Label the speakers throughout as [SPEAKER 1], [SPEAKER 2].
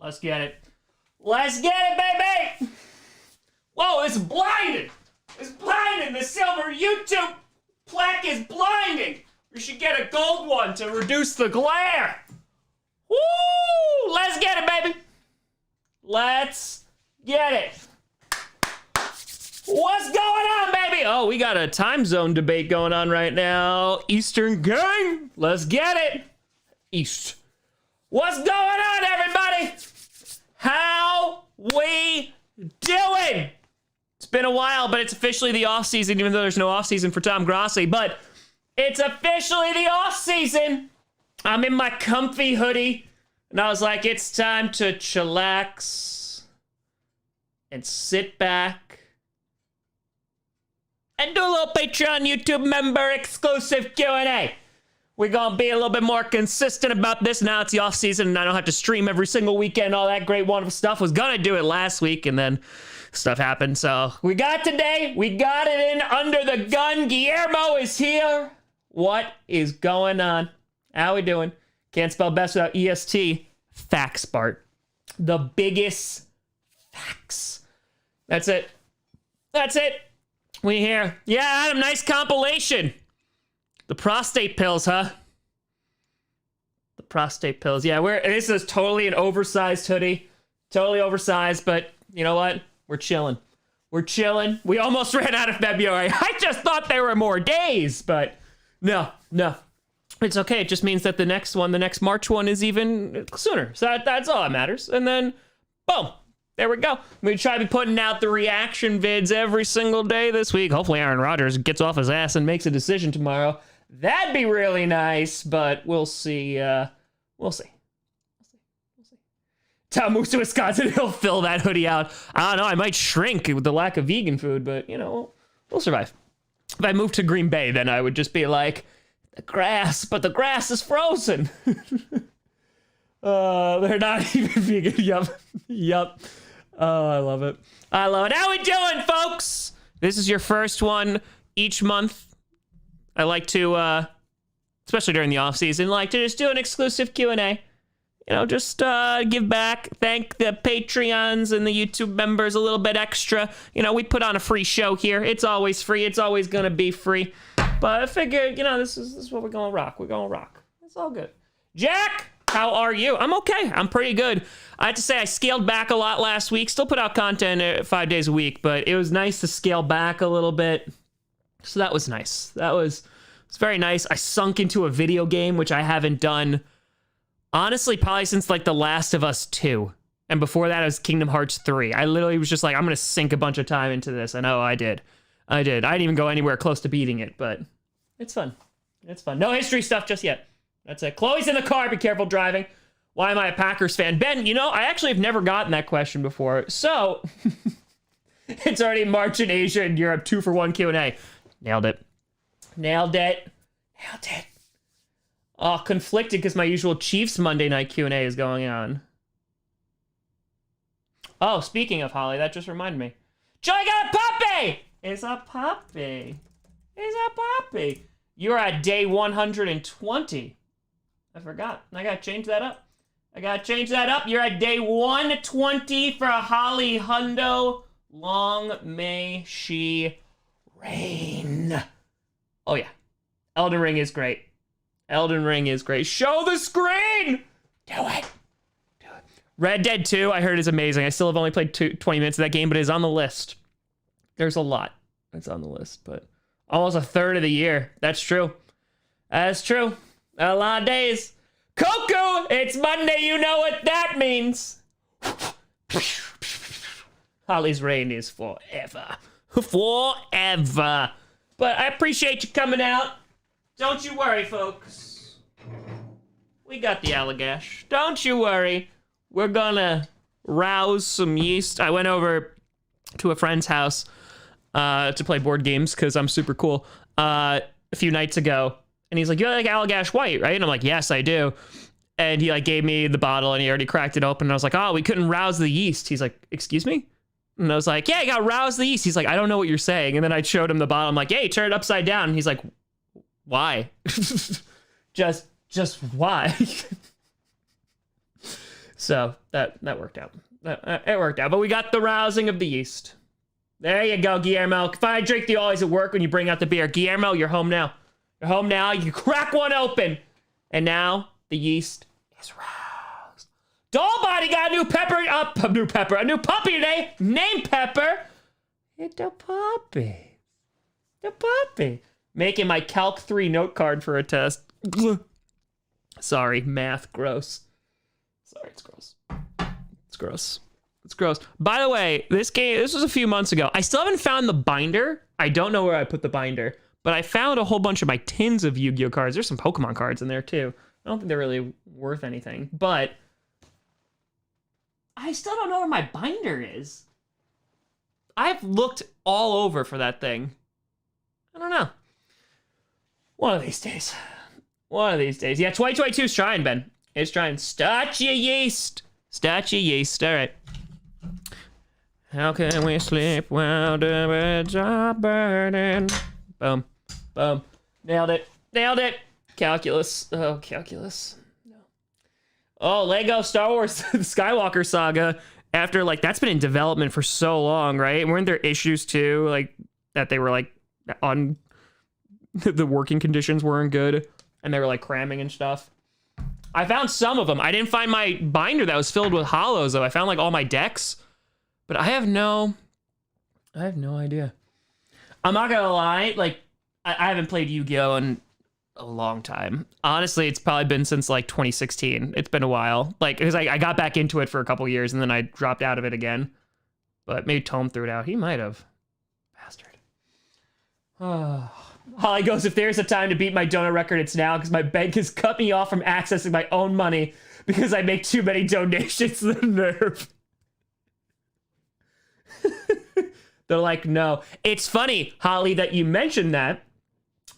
[SPEAKER 1] Let's get it. Let's get it, baby! Whoa, it's blinding! It's blinding! The silver YouTube plaque is blinding! We should get a gold one to reduce the glare! Woo! Let's get it, baby! Let's get it! What's going on, baby? Oh, we got a time zone debate going on right now. Eastern gang, let's get it. East. What's going on, everybody? How we doing? It's been a while, but it's officially the off season, even though there's no off season for Tom Grossi, but it's officially the off season. I'm in my comfy hoodie, and I was like, it's time to chillax and sit back and do a little Patreon YouTube member exclusive Q&A. We're gonna be a little bit more consistent about this. Now it's the off season and I don't have to stream every single weekend, all that great wonderful stuff. Was gonna do it last week and then stuff happened. So we got today, we got it in under the gun. Guillermo is here. What is going on? How we doing? Can't spell best without EST. Facts, Bart. The biggest facts. That's it. That's it. We here. Yeah, Adam, nice compilation. The prostate pills, huh? The prostate pills. Yeah, this is totally an oversized hoodie. Totally oversized, but you know what? We're chilling. We're chilling. We almost ran out of February. I just thought there were more days, but no. It's okay. It just means that the next March one is even sooner. So that's all that matters. And then, boom. There we go. We try to be putting out the reaction vids every single day this week. Hopefully Aaron Rodgers gets off his ass and makes a decision tomorrow. That'd be really nice, but we'll see. We'll see. Tom moves to Wisconsin, he'll fill that hoodie out. I don't know, I might shrink with the lack of vegan food, but, you know, we'll survive. If I moved to Green Bay, then I would just be like, the grass is frozen. They're not even vegan. Yup. Oh, I love it. How we doing, folks? This is your first one each month. I like to, especially during the off season, like to just do an exclusive Q&A. You know, just give back, thank the Patreons and the YouTube members a little bit extra. You know, we put on a free show here. It's always free. It's always gonna be free. But I figured, you know, this is what we're gonna rock. We're gonna rock. It's all good. Jack! How are you? I'm okay. I'm pretty good. I have to say I scaled back a lot last week. Still put out content 5 days a week, but it was nice to scale back a little bit. So that was nice. It was very nice. I sunk into a video game, which I haven't done, honestly, probably since like The Last of Us 2. And before that, it was Kingdom Hearts 3. I literally was just like, I'm going to sink a bunch of time into this. I know I did. I didn't even go anywhere close to beating it, but it's fun. It's fun. No history stuff just yet. That's it. Chloe's in the car. Be careful driving. Why am I a Packers fan? Ben, you know, I actually have never gotten that question before. So, it's already March in Asia and Europe. 2-for-1 Q&A. Nailed it. Oh, conflicted because my usual Chiefs Monday night Q&A is going on. Oh, speaking of Holly, that just reminded me. Joey got a puppy! It's a puppy. You're at day 120. I forgot. I gotta change that up. You're at day 120 for Holly Hundo. Long may she reign. Oh yeah. Elden Ring is great. Show the screen! Do it. Red Dead 2, I heard, is amazing. I still have only played 20 minutes of that game, but it is on the list. There's a lot that's on the list, but almost a third of the year. That's true. That's true. A lot of days. Cuckoo! It's Monday, you know what that means. Holly's reign is forever. Forever. But I appreciate you coming out. Don't you worry, folks. We got the Allagash. Don't you worry. We're gonna rouse some yeast. I went over to a friend's house to play board games because I'm super cool a few nights ago. And he's like, you like Allagash White, right? And I'm like, yes, I do. And he like gave me the bottle and he already cracked it open. And I was like, oh, we couldn't rouse the yeast. He's like, excuse me? And I was like, yeah, you gotta rouse the yeast. He's like, I don't know what you're saying. And then I showed him the bottle. I'm like, hey, turn it upside down. And he's like, why? just why? So that worked out. It worked out. But we got the rousing of the yeast. There you go, Guillermo. If I drink the always at work when you bring out the beer. Guillermo, you're home now. You're home now. You crack one open. And now the yeast is roused. Dollbody got a new a new puppy today. Named Pepper. It's a puppy. The puppy. Making my Calc 3 note card for a test. Sorry, math, gross. Sorry, it's gross. It's gross. It's gross. By the way, this was a few months ago. I still haven't found the binder. I don't know where I put the binder, but I found a whole bunch of my tins of Yu-Gi-Oh cards. There's some Pokemon cards in there too. I don't think they're really worth anything, but I still don't know where my binder is. I've looked all over for that thing. I don't know. One of these days. One of these days. Yeah, 2022 is trying, Ben. It's trying. Start your yeast. Start your yeast. All right. How can we sleep while the birds are burning? Boom. Boom. Nailed it. Nailed it. Calculus. Oh, calculus. No. Oh, Lego Star Wars the Skywalker Saga. After, like, that's been in development for so long, right? Weren't there issues, too, like, that they were, like, on... the working conditions weren't good, and they were, like, cramming and stuff? I found some of them. I didn't find my binder that was filled with hollows, though. I found, like, all my decks. But I have no idea. I'm not gonna lie, like, I haven't played Yu-Gi-Oh! In a long time. Honestly, it's probably been since, like, 2016. It's been a while. Like, because I got back into it for a couple years, and then I dropped out of it again. But maybe Tome threw it out. He might have. Bastard. Holly goes, if there's a time to beat my donor record, it's now, because my bank has cut me off from accessing my own money because I make too many donations. The nerve. They're like, no. It's funny, Holly, that you mentioned that,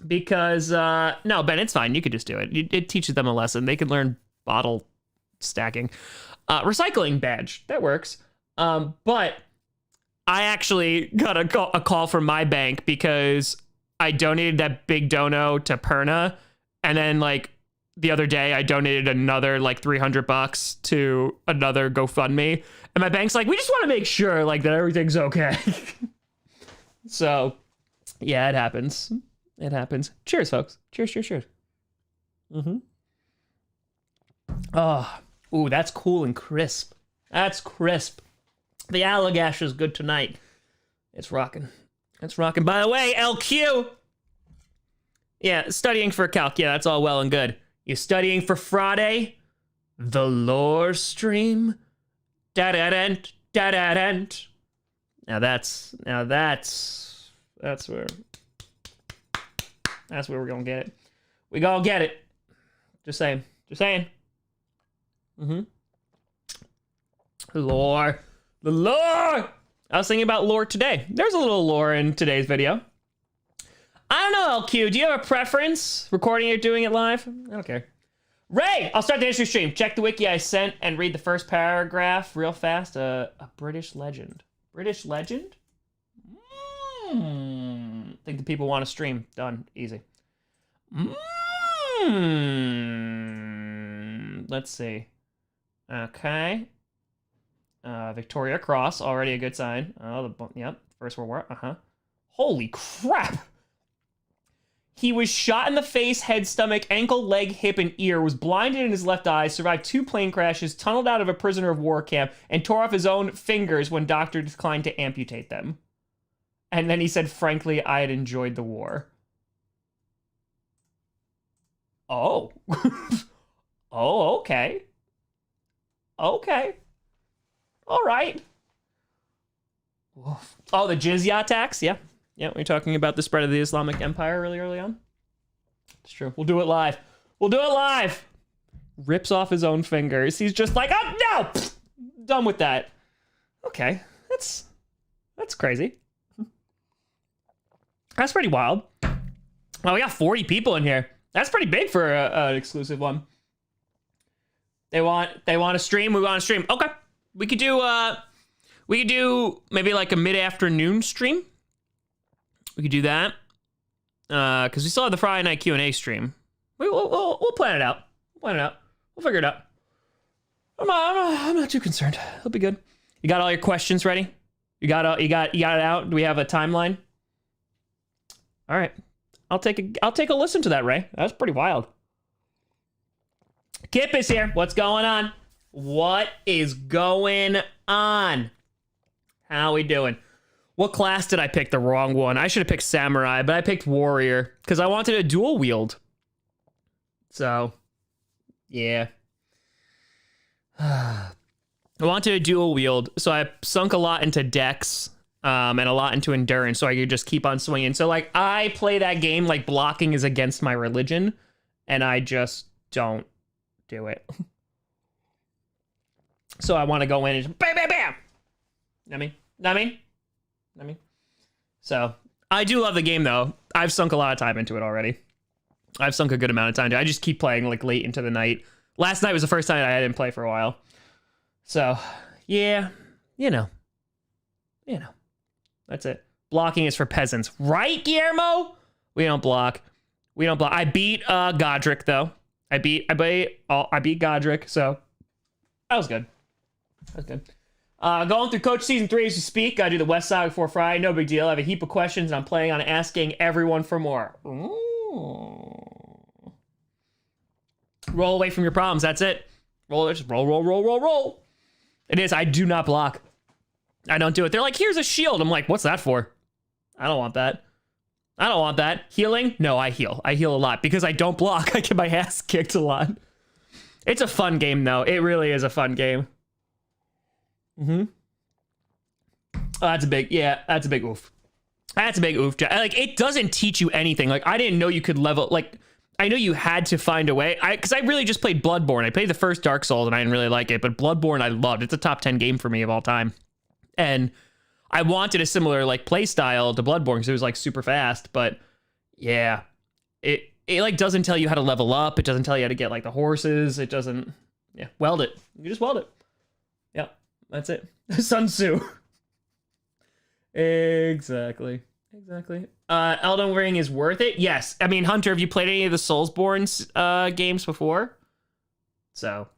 [SPEAKER 1] because, no, Ben, it's fine. You could just do it. It teaches them a lesson. They can learn bottle stacking. Recycling badge. That works. But I actually got a call from my bank because I donated that big dono to Perna, and then, like, the other day I donated another, like, $300 to another GoFundMe, and my bank's like, we just want to make sure, like, that everything's okay. So, yeah, it happens. It happens. Cheers, folks. Cheers, cheers, cheers. Oh, ooh, that's cool and crisp. That's crisp. The Allagash is good tonight. It's rocking. It's rocking. By the way, LQ. Yeah, studying for calc. Yeah, that's all well and good. You studying for Friday? The lore stream. Da-da-dent, da-da-dent. Now that's where we're gonna get it. We gonna get it. Just saying. Just saying. Lore. The lore! I was thinking about lore today. There's a little lore in today's video. I don't know, LQ. Do you have a preference? Recording it, doing it live? I don't care. Ray! I'll start the history stream. Check the wiki I sent and read the first paragraph real fast. A British legend. British legend? Think the people want to stream. Done. Easy. Let's see. Okay. Victoria Cross, already a good sign. Oh, yep, First World War, Holy crap! He was shot in the face, head, stomach, ankle, leg, hip, and ear, was blinded in his left eye, survived 2 plane crashes, tunneled out of a prisoner of war camp, and tore off his own fingers when doctors declined to amputate them. And then he said, frankly, I had enjoyed the war. Oh. Oh, okay. Okay. All right. Oh, the jizya tax? Yeah. Yeah, we're talking about the spread of the Islamic Empire really early on. It's true. We'll do it live. We'll do it live. Rips off his own fingers. He's just like, oh, no! Done with that. Okay. That's crazy. That's pretty wild. Oh, we got 40 people in here. That's pretty big for an exclusive one. They want to stream. We want to stream. Okay. We could do maybe like a mid-afternoon stream. We could do that. Because we still have the Friday night Q&A stream. We'll plan it out. We'll plan it out. We'll figure it out. I'm not too concerned. He'll be good. You got all your questions ready? You got it out? Do we have a timeline? All right. I'll take a listen to that, Ray. That's pretty wild. Kip is here. What's going on? What is going on? How we doing? What class did I pick? The wrong one. I should have picked Samurai, but I picked Warrior because I wanted a dual wield. So, yeah. I wanted a dual wield, so I sunk a lot into Dex and a lot into Endurance so I could just keep on swinging. So, like, I play that game like blocking is against my religion, and I just don't do it. So I want to go in and just bam, bam, bam. Know what I mean? So I do love the game, though. I've sunk a lot of time into it already. I've sunk a good amount of time. I just keep playing like late into the night. Last night was the first time I didn't play for a while. So, yeah, you know. That's it. Blocking is for peasants. Right, Guillermo? We don't block. I beat Godric, though. I beat Godric, so that was good. Going through Coach Season 3 as we speak. I do the West Side before Friday. No big deal. I have a heap of questions, and I'm planning on asking everyone for more. Ooh. Roll away from your problems. That's it. Just roll. It is. I do not block. I don't do it. They're like, here's a shield. I'm like, what's that for? I don't want that. Healing? No, I heal. I heal a lot because I don't block. I get my ass kicked a lot. It's a fun game, though. It really is a fun game. Oh, that's a big oof. That's a big oof. Like, it doesn't teach you anything. Like, I didn't know you could level, like, I know you had to find a way. Because I really just played Bloodborne. I played the first Dark Souls and I didn't really like it, but Bloodborne I loved. It's a top 10 game for me of all time. And I wanted a similar, like, play style to Bloodborne because it was, like, super fast. But, yeah, it like, doesn't tell you how to level up. It doesn't tell you how to get, like, the horses. It doesn't, weld it. You just weld it. Yeah, that's it. Sun Tzu. Exactly. Elden Ring is worth it? Yes. I mean, Hunter, have you played any of the Soulsborne games before? So,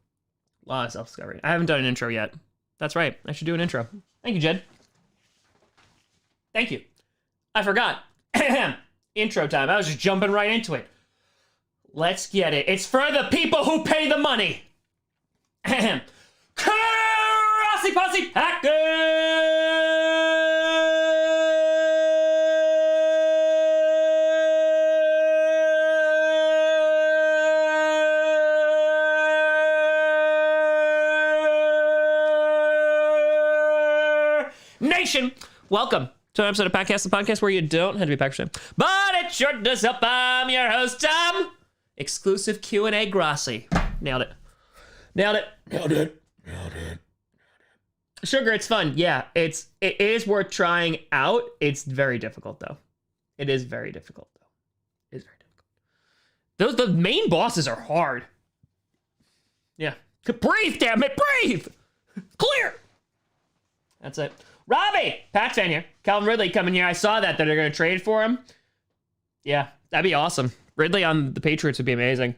[SPEAKER 1] a lot of self-discovery. I haven't done an intro yet. That's right. I should do an intro. Thank you, Jed. Thank you. I forgot. Intro time. I was just jumping right into it. Let's get it. It's for the people who pay the money. Grossi Posse Packers! Nation, welcome to an episode of Podcast, the podcast where you don't have to be Packers fan, but it sure does help. I'm your host, Tom. Exclusive Q&A Grossi. Nailed it. Sugar, it's fun. Yeah, it is worth trying out. It's very difficult, though. The main bosses are hard. Yeah. Breathe, damn it, breathe! Clear! That's it. Robbie! Pack fan here. Calvin Ridley coming here. I saw that they're going to trade for him. Yeah, that'd be awesome. Ridley on the Patriots would be amazing.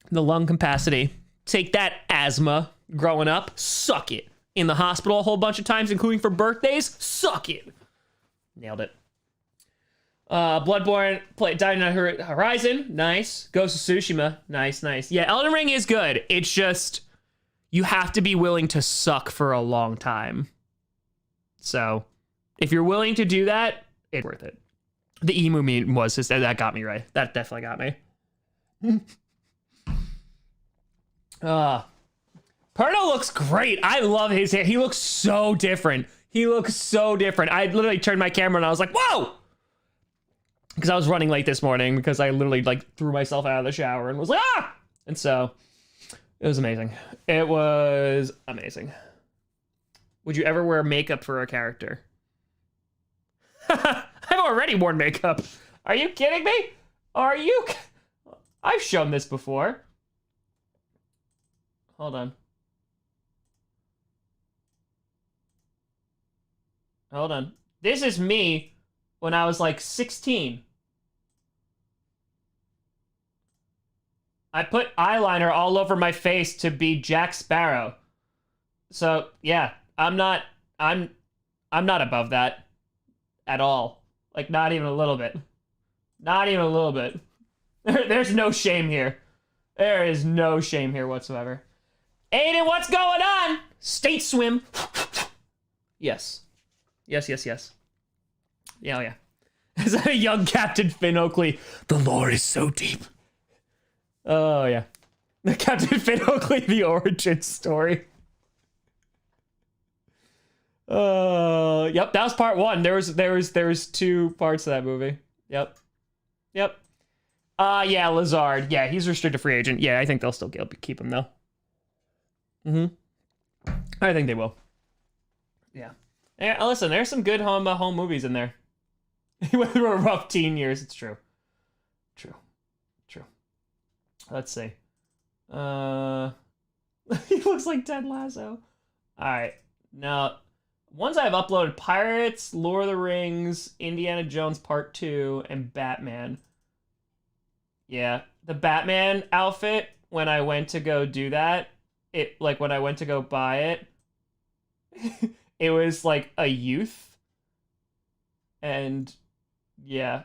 [SPEAKER 1] The lung capacity. Take that, asthma. Growing up, suck it. In the hospital a whole bunch of times, including for birthdays, suck it. Nailed it. Bloodborne, Dying Horizon, nice. Ghost of Tsushima, nice. Yeah, Elden Ring is good. It's just, you have to be willing to suck for a long time. So, if you're willing to do that, it's worth it. The emu meme was just, that got me right. That definitely got me. Perno looks great. I love his hair. He looks so different. I literally turned my camera and I was like, whoa! Because I was running late this morning because I literally like threw myself out of the shower and was like, ah! And so it was amazing. Would you ever wear makeup for a character? I've already worn makeup. Are you kidding me? I've shown this before. Hold on. This is me when I was like 16. I put eyeliner all over my face to be Jack Sparrow. So yeah, I'm not above that at all. Like, not even a little bit. Not even a little bit. There's no shame here. There is no shame here whatsoever. Aiden, what's going on? State swim. Yes. Yes, yes, yes. Yeah, oh yeah. Is that a young Captain Finn Oakley? The lore is so deep. Oh yeah. The Captain Finn Oakley, the origin story. Yep, that was part one. There was 2 parts of that movie. Yep. Yep. Yeah, Lazard. Yeah, he's restricted free agent. Yeah, I think they'll still keep him though. I think they will. Yeah. Yeah, listen, there's some good home movies in there. He went through a rough teen years. It's true. True. Let's see. He looks like Ted Lasso. All right. Now, ones I've uploaded: Pirates, Lord of the Rings, Indiana Jones Part 2, and Batman. Yeah, the Batman outfit, when I went to go do that, when I went to go buy it, it was like a youth. And yeah.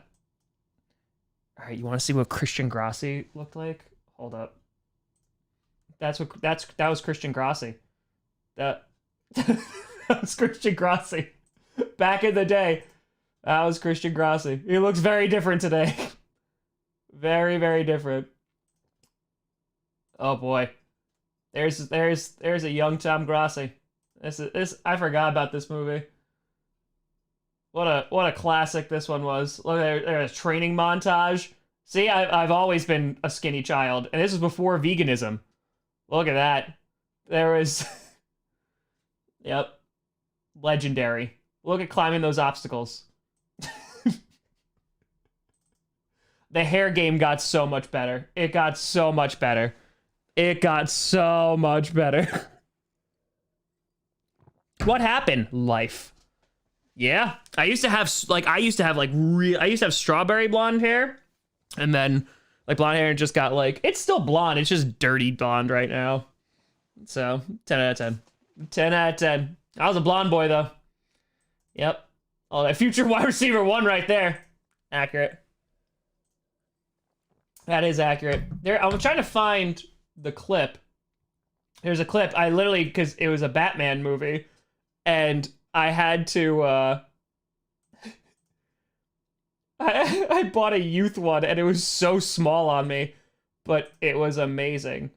[SPEAKER 1] All right, you want to see what Christian Grossi looked like? Hold up. That was Christian Grossi. That was Christian Grossi. Back in the day, that was Christian Grossi. He looks very different today. Very, very different. Oh boy. There's a young Tom Grossi. This I forgot about this movie. What a classic this one was. Look, there's a training montage. See, I've always been a skinny child, and this was before veganism. Look at that. There was Yep. Legendary. Look at climbing those obstacles. The hair game got so much better. It got so much better. It got so much better. What happened? Life. Yeah. I used to have strawberry blonde hair. And then like blonde hair just got like, it's still blonde. It's just dirty blonde right now. So 10 out of 10. 10 out of 10. I was a blonde boy though. Yep. Oh, that future wide receiver 1 right there. Accurate. That is accurate. I'm trying to find the clip. There's a clip. I literally, because it was a Batman movie, and I had to, I bought a youth one, and it was so small on me, but it was amazing.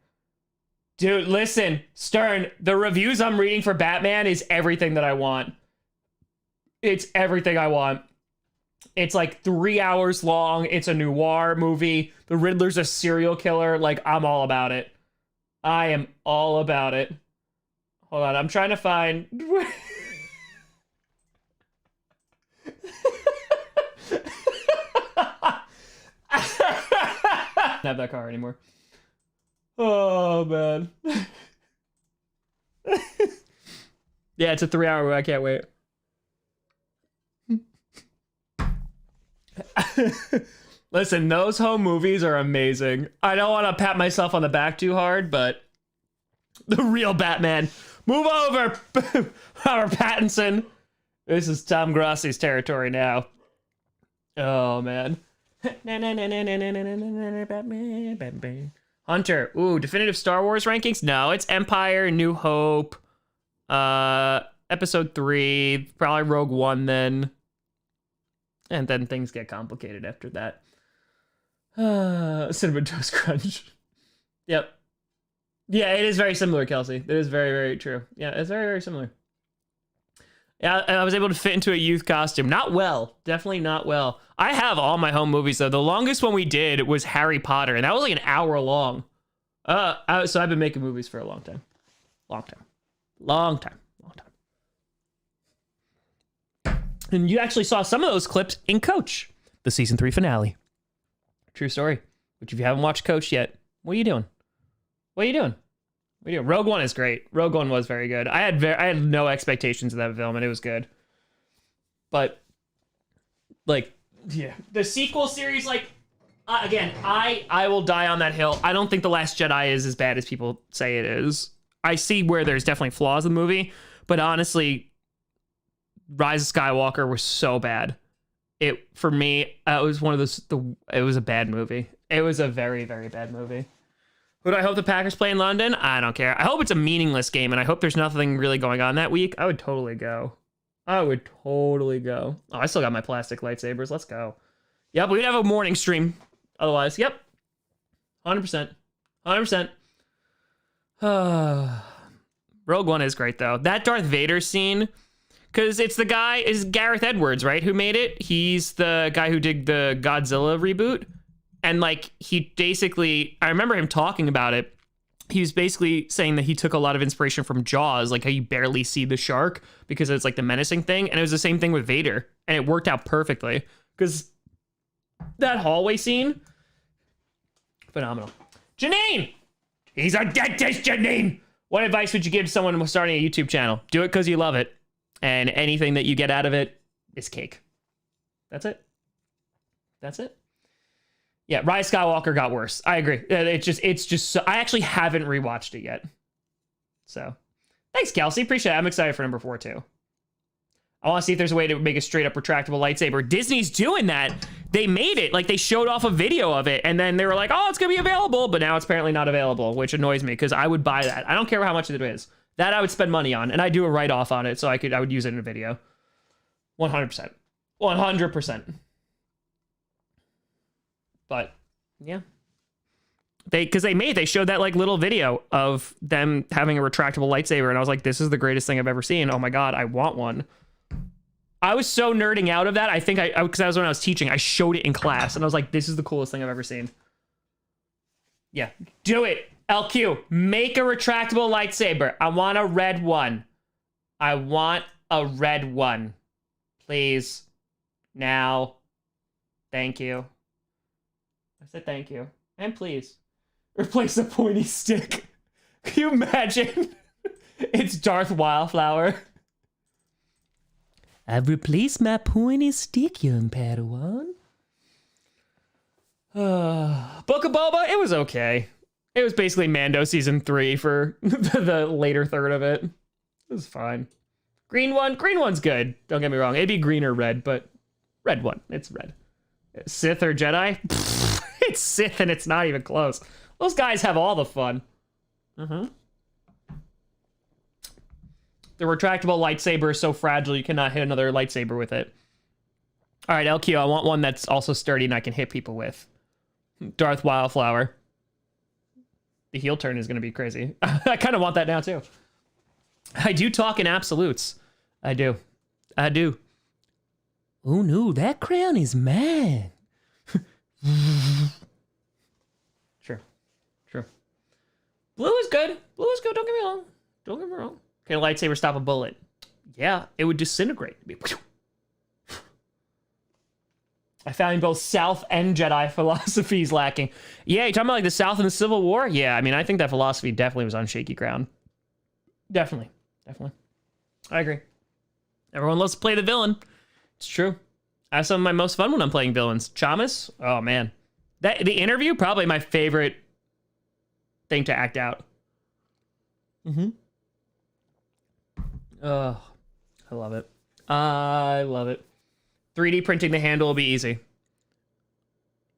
[SPEAKER 1] Dude, listen, Stern, the reviews I'm reading for Batman is everything that I want. It's everything I want. It's like 3 hours long. It's a noir movie. The Riddler's a serial killer. Like, I'm all about it. I am all about it. Hold on, I'm trying to find... Have that car anymore. Oh, man. Yeah, it's a 3 hour movie. I can't wait. Listen, those home movies are amazing. I don't want to pat myself on the back too hard, but the real Batman. Move over, Robert Pattinson. This is Tom Grossi's territory now. Oh, man. Hunter. Ooh, definitive Star Wars rankings? No, it's Empire, New Hope, Episode 3, probably Rogue One then. And then things get complicated after that. Cinnamon Toast Crunch. Yep. Yeah, it is very similar, Kelsey. It is very, very true. Yeah, it's very, very similar. Yeah, I was able to fit into a youth costume. Not well. Definitely not well. I have all my home movies, though. The longest one we did was Harry Potter, and that was like an hour long. So I've been making movies for a long time. Long time. Long time. Long time. And you actually saw some of those clips in Coach, the season 3 finale. True story. Which if you haven't watched Coach yet, what are you doing? What are you doing? What are you doing? Rogue One is great. Rogue One was very good. I had no expectations of that film, and it was good. But, like, yeah. The sequel series, like, Again, I will die on that hill. I don't think The Last Jedi is as bad as people say it is. I see where there's definitely flaws in the movie, but honestly, Rise of Skywalker was so bad. It, for me, it was one of those, it was a bad movie. It was a very, very bad movie. Who do I hope the Packers play in London? I don't care. I hope it's a meaningless game, and I hope there's nothing really going on that week. I would totally go. I would totally go. Oh, I still got my plastic lightsabers. Let's go. Yep, we'd have a morning stream. Otherwise, yep. 100%. 100%. Rogue One is great, though. That Darth Vader scene, because it's the guy, is Gareth Edwards, right, who made it? He's the guy who did the Godzilla reboot. And, like, he basically, I remember him talking about it. He was basically saying that he took a lot of inspiration from Jaws, like how you barely see the shark because it's like the menacing thing. And it was the same thing with Vader. And it worked out perfectly because that hallway scene, phenomenal. Janine! He's a dentist, Janine! What advice would you give someone starting a YouTube channel? Do it because you love it. And anything that you get out of it is cake. That's it. That's it. Yeah, Rise of Skywalker got worse. I agree. It's just so, I actually haven't rewatched it yet. So, thanks, Kelsey. Appreciate it. I'm excited for number 4, too. I want to see if there's a way to make a straight-up retractable lightsaber. Disney's doing that. They made it. Like, they showed off a video of it, and then they were like, oh, it's going to be available, but now it's apparently not available, which annoys me, because I would buy that. I don't care how much it is. That I would spend money on, and I do a write-off on it, so I would use it in a video. 100%. 100%. But yeah, they showed that like little video of them having a retractable lightsaber, and I was like, this is the greatest thing I've ever seen. Oh my god, I want one. I was so nerding out of that. I think because that was when I was teaching, I showed it in class, and I was like, this is the coolest thing I've ever seen. Yeah, do it. LQ, make a retractable lightsaber. I want a red one. I want a red one. Please. Now. Thank you. I said thank you. And please. Replace the pointy stick. Can you imagine? It's Darth Wildflower. I've replaced my pointy stick, young Padawan. Book of Boba, it was okay. It was basically Mando season 3 for the later third of it. It was fine. Green one's good. Don't get me wrong. It'd be green or red, but red one. It's red. Sith or Jedi? It's Sith and it's not even close. Those guys have all the fun. The retractable lightsaber is so fragile you cannot hit another lightsaber with it. All right, LQ, I want one that's also sturdy and I can hit people with. Darth Wildflower. The heel turn is going to be crazy. I kind of want that now, too. I do talk in absolutes. I do. Oh, no, that crown is mine. Sure. Blue is good. Don't get me wrong. Can a lightsaber stop a bullet? Yeah, it would disintegrate. I found both South and Jedi philosophies lacking. Yeah, you talking about like the South and the Civil War? Yeah, I mean, I think that philosophy definitely was on shaky ground. Definitely. I agree. Everyone loves to play the villain. It's true. I have some of my most fun when I'm playing villains. Chamas? Oh, man. The interview, probably my favorite thing to act out. Oh, I love it. 3D printing the handle will be easy.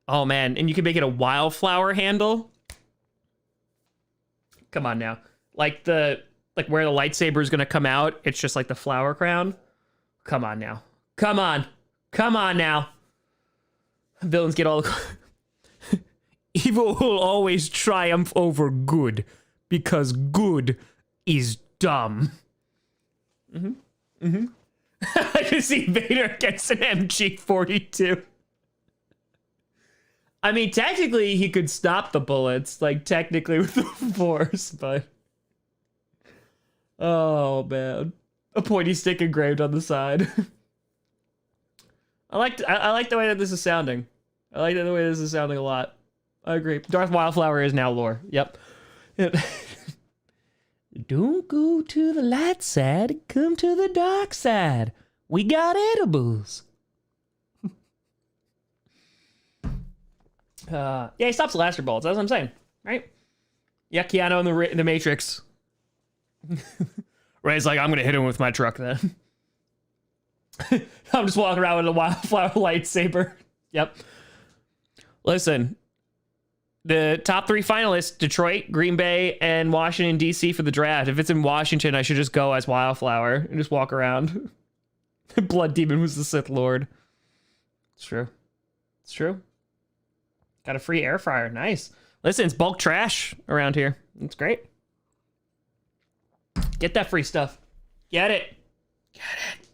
[SPEAKER 1] Oh, man. And you can make it a wildflower handle. Come on now. Like where the lightsaber is going to come out, it's just like the flower crown. Come on now. Come on now. Villains get all the... Evil will always triumph over good, because good is dumb. I can see Vader against an MG42. I mean, technically, he could stop the bullets, like, technically with the Force, but... Oh, man. A pointy stick engraved on the side. I like the way that this is sounding. I like the way this is sounding a lot. I agree. Darth Wildflower is now lore. Yep. Don't go to the light side, come to the dark side. We got edibles. Yeah, he stops laser bullets. That's what I'm saying, right? Yeah, Keanu in the Matrix. Ray's like, I'm gonna hit him with my truck then. I'm just walking around with a wildflower lightsaber. Yep. Listen, the top 3 finalists, Detroit, Green Bay, and Washington, D.C. for the draft. If it's in Washington, I should just go as Wildflower and just walk around. Blood Demon was the Sith Lord. It's true. It's true. Got a free air fryer. Nice. Listen, it's bulk trash around here. It's great. Get that free stuff. Get it. Get it.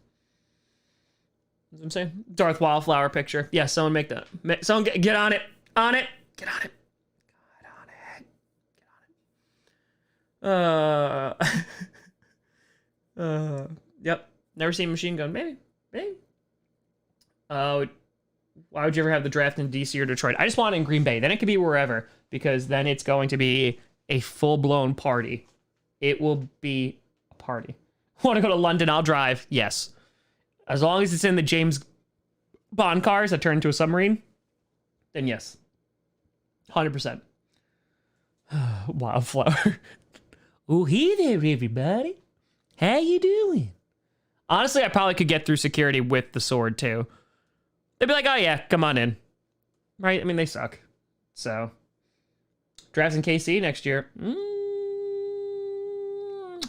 [SPEAKER 1] That's what I'm saying. Darth Wildflower picture. Yeah, someone make that. Someone get on it. On it. Get on it. Get on it. Yep. Never seen Machine Gun. Maybe. Why would you ever have the draft in DC or Detroit? I just want it in Green Bay. Then it could be wherever, because then it's going to be a full-blown party. It will be a party. Want to go to London? I'll drive. Yes. As long as it's in the James Bond cars that turn into a submarine, then yes. 100%. Wildflower. Oh, hey there, everybody. How you doing? Honestly, I probably could get through security with the sword, too. They'd be like, oh, yeah, come on in. Right? I mean, they suck. So, drafts in KC next year.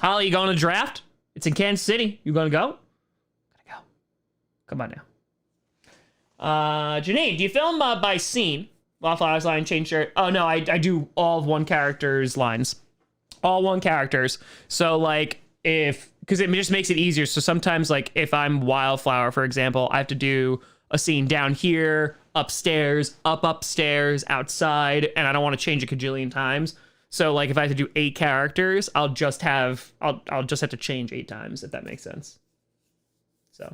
[SPEAKER 1] Holly, you going to the draft? It's in Kansas City. You going to go? Gotta go. Come on now. Janine, do you film by scene? Wildflower's line, change shirt. Oh, no, I do all of one character's lines. All one characters. So, like, because it just makes it easier. So sometimes, like, if I'm Wildflower, for example, I have to do a scene down here, upstairs, upstairs, outside, and I don't want to change a cajillion times. So, like, if I have to do 8 characters, I'll just have to change 8 times, if that makes sense. So,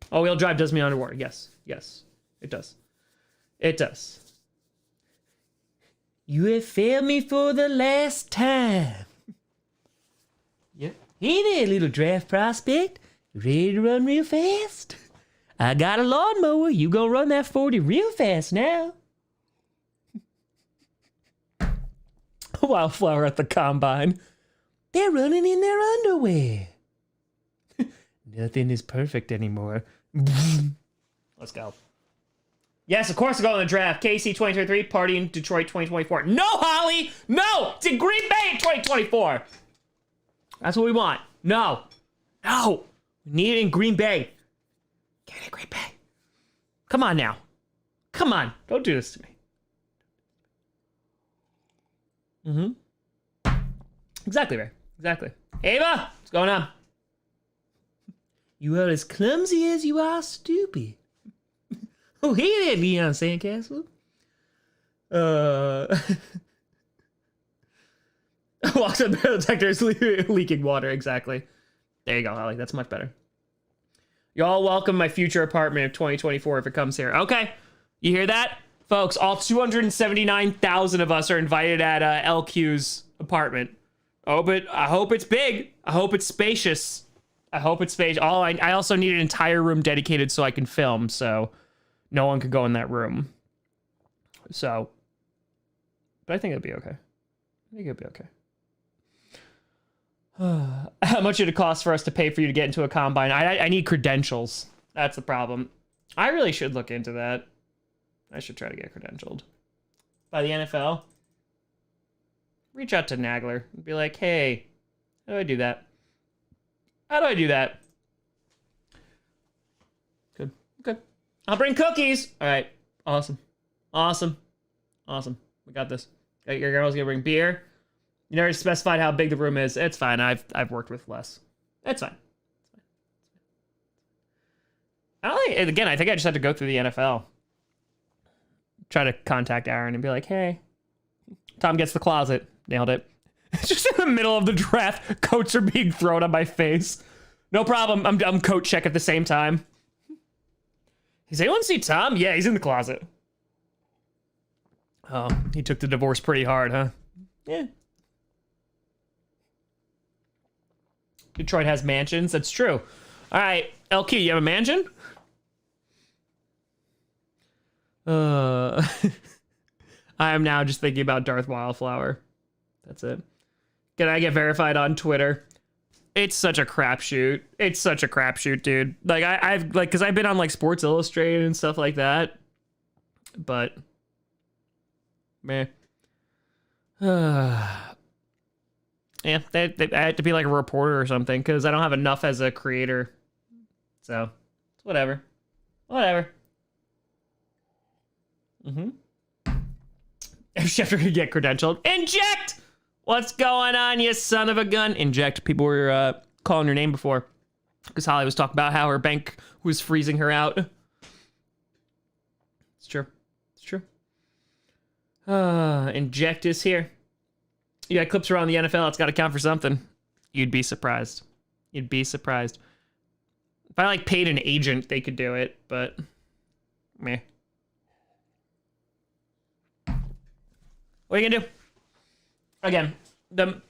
[SPEAKER 1] all-wheel drive does me underwater. Yes, it does. It does. You have failed me for the last time. Yep. Hey there, little draft prospect. You ready to run real fast? I got a lawnmower. You gonna run that 40 real fast now. Wildflower at the combine. They're running in their underwear. Nothing is perfect anymore. Let's go. Yes, of course, I go on the draft. KC 2023, party in Detroit 2024. No, Holly! No! It's in Green Bay in 2024. That's what we want. No. We need it in Green Bay. Get it in Green Bay. Come on now. Come on. Don't do this to me. Exactly, Ray. Exactly. Ava, what's going on? You are as clumsy as you are stupid. Oh, hey there, Leon Sandcastle. Walks up the detector is leaking water. Exactly. There you go, Holly. That's much better. Y'all welcome my future apartment of 2024 if it comes here. Okay. You hear that? Folks, all 279,000 of us are invited at LQ's apartment. Oh, but I hope it's big. I hope it's spacious. I also need an entire room dedicated so I can film, so no one could go in that room. So, but I think it'll be okay. How much would it cost for us to pay for you to get into a combine? I need credentials. That's the problem. I really should look into that. I should try to get credentialed by the NFL. Reach out to Nagler and be like, hey, how do I do that? Good. I'll bring cookies. All right. Awesome. We got this. Your girl's gonna bring beer. You never specified how big the room is. It's fine. I've worked with less. It's fine. Again, I think I just have to go through the NFL. Try to contact Aaron and be like, hey, Tom gets the closet. Nailed it. Just in the middle of the draft, coats are being thrown on my face. No problem. I'm coat check at the same time. Does anyone see Tom? Yeah, he's in the closet. Oh, he took the divorce pretty hard, huh? Yeah. Detroit has mansions. That's true. All right, LQ, you have a mansion? I am now just thinking about Darth Wildflower. That's it. Can I get verified on Twitter? It's such a crapshoot. It's such a crapshoot, dude. Like I've like, cause I've been on like Sports Illustrated and stuff like that, but meh. Yeah, I had to be like a reporter or something because I don't have enough as a creator. So, it's whatever. Whatever. If Schefter could get credentialed, inject! What's going on, you son of a gun? Inject. People were calling her name before because Holly was talking about how her bank was freezing her out. It's true. It's true. Inject is here. You got clips around the NFL. It's got to count for something. You'd be surprised. You'd be surprised. If I like paid an agent, they could do it, but meh. What are you gonna do? Again, the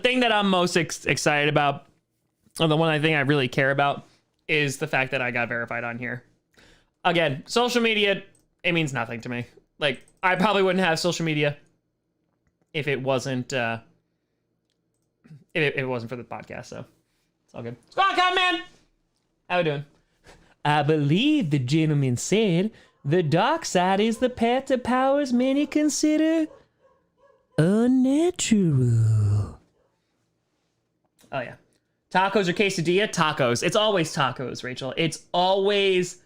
[SPEAKER 1] thing that I'm most excited about, or the one thing I really care about, is the fact that I got verified on here. Again, social media, it means nothing to me. Like, I probably wouldn't have social media if it wasn't if it wasn't for the podcast. So it's all good. Squad Cop Man, how we doing? I believe the gentleman said the dark side is the path to powers many consider unnatural. Oh yeah. Tacos or quesadilla? Tacos. It's always tacos, Rachel. It's always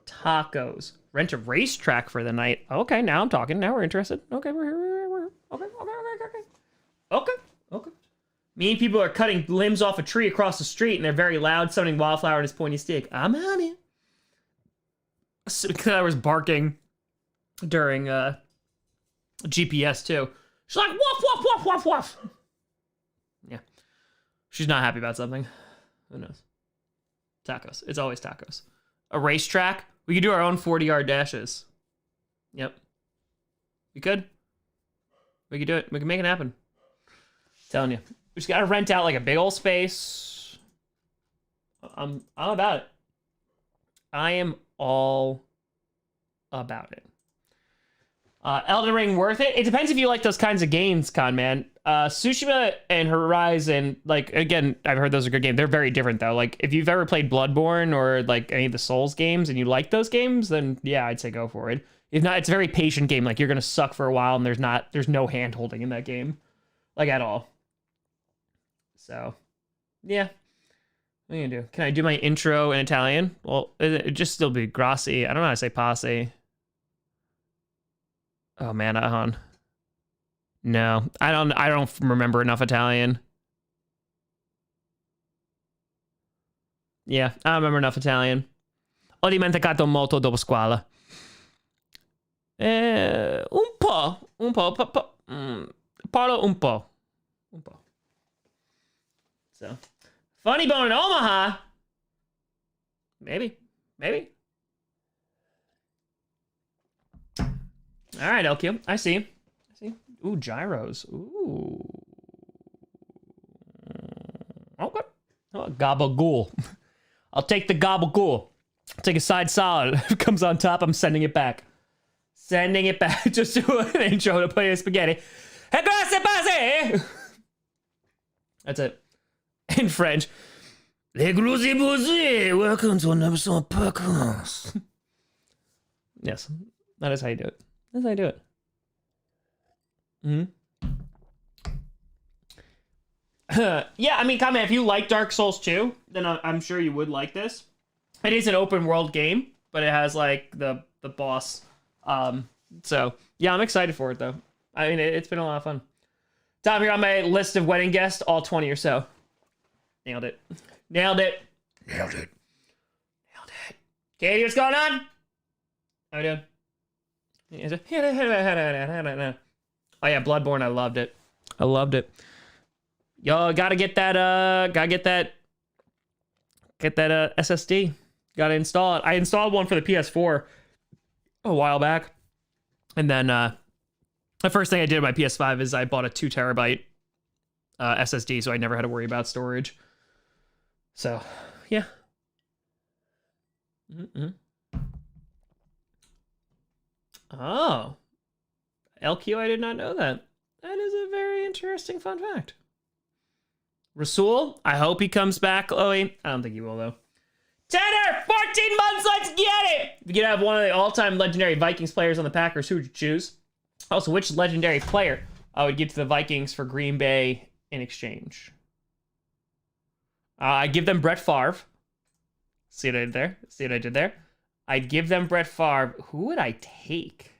[SPEAKER 1] tacos. Rent a racetrack for the night. Okay, now I'm talking. Now we're interested. Okay, we're okay. Me and people are cutting limbs off a tree across the street, and they're very loud, summoning Wildflower in his pointy stick. I'm on it. Because I was barking during GPS too. She's like, woof, woof, woof, woof, woof. Yeah. She's not happy about something. Who knows? Tacos. It's always tacos. A racetrack. We could do our own 40-yard dashes. Yep. We could. We could do it. We can make it happen. Telling you. We just gotta rent out like a big old space. I'm about it. I am all about it. Elden Ring worth it? It depends if you like those kinds of games, Con Man. Tsushima and Horizon, like, again, I've heard those are good games. They're very different, though. Like, if you've ever played Bloodborne or, like, any of the Souls games and you like those games, then, yeah, I'd say go for it. If not, it's a very patient game. Like, you're gonna suck for a while, and there's no hand-holding in that game. Like, at all. So, yeah. What are you gonna do? Can I do my intro in Italian? Well, it'd just still be Grossi. I don't know how to say passe. Oh man, Ahan. No, I don't remember enough Italian. Yeah, I don't remember enough Italian. Ho dimenticato molto dopo scuola. Un po'. Parlo un po'. So, Funny Bone in Omaha. Maybe. All right, LQ. I see. Ooh, gyros. Ooh. Okay. Oh, gabagool. I'll take the gabagool. I'll take a side salad. If it comes on top, I'm sending it back. Just do an intro to play spaghetti. Hey, grazie, passe! That's it. In French. Les Grossi Boussi, welcome to an episode of podcast. Yes, that is how you do it. That's how you do it. Yeah, I mean, comment if you like Dark Souls 2, then I'm sure you would like this. It is an open world game, but it has like the boss. So yeah, I'm excited for it though. I mean, it's been a lot of fun. Tom, you're on my list of wedding guests, all 20 or so. Nailed it. Katie, what's going on? How you doing? Oh yeah, Bloodborne, I loved it. Yo, gotta get that SSD. Gotta install it. I installed one for the PS4 a while back. And then the first thing I did with my PS5 is I bought a 2 terabyte SSD, so I never had to worry about storage. So, yeah. Oh. LQ, I did not know that. That is a very interesting fun fact. Rasul, I hope he comes back, Chloe. I don't think he will, though. Tanner, 14 months, let's get it! If you could have one of the all-time legendary Vikings players on the Packers, who would you choose? Also, which legendary player I would give to the Vikings for Green Bay in exchange? I give them Brett Favre. See what I did there? See what I did there? I'd give them Brett Favre. Who would I take?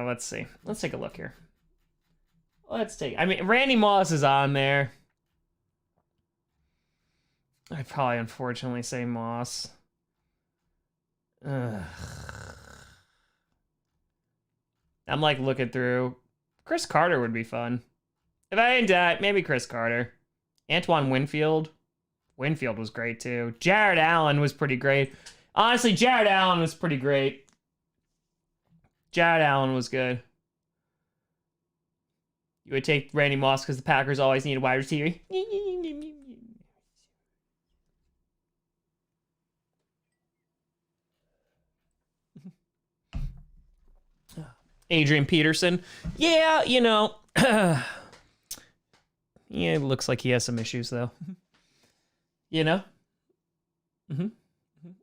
[SPEAKER 1] Let's see. Let's take a look here. I mean, Randy Moss is on there. I'd probably unfortunately say Moss. Ugh. I'm like looking through. Chris Carter would be fun. If I didn't die, maybe Chris Carter. Antoine Winfield. Winfield was great too. Jared Allen was pretty great. Honestly, Jared Allen was pretty great. Jared Allen was good. You would take Randy Moss because the Packers always need a wide receiver. Adrian Peterson. Yeah, you know. Yeah, it looks like he has some issues, though. You know?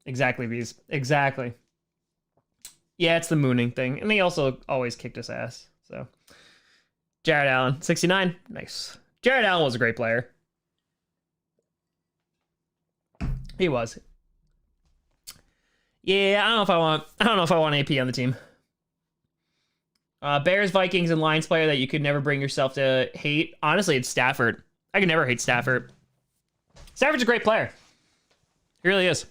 [SPEAKER 1] Exactly, Bees. Exactly. Yeah, it's the mooning thing. And he also always kicked his ass. So, Jared Allen, 69. Nice. Jared Allen was a great player. He was. Yeah, I don't know if I want AP on the team. Bears, Vikings, and Lions player that you could never bring yourself to hate. Honestly, it's Stafford. I could never hate Stafford. Stafford's a great player. He really is.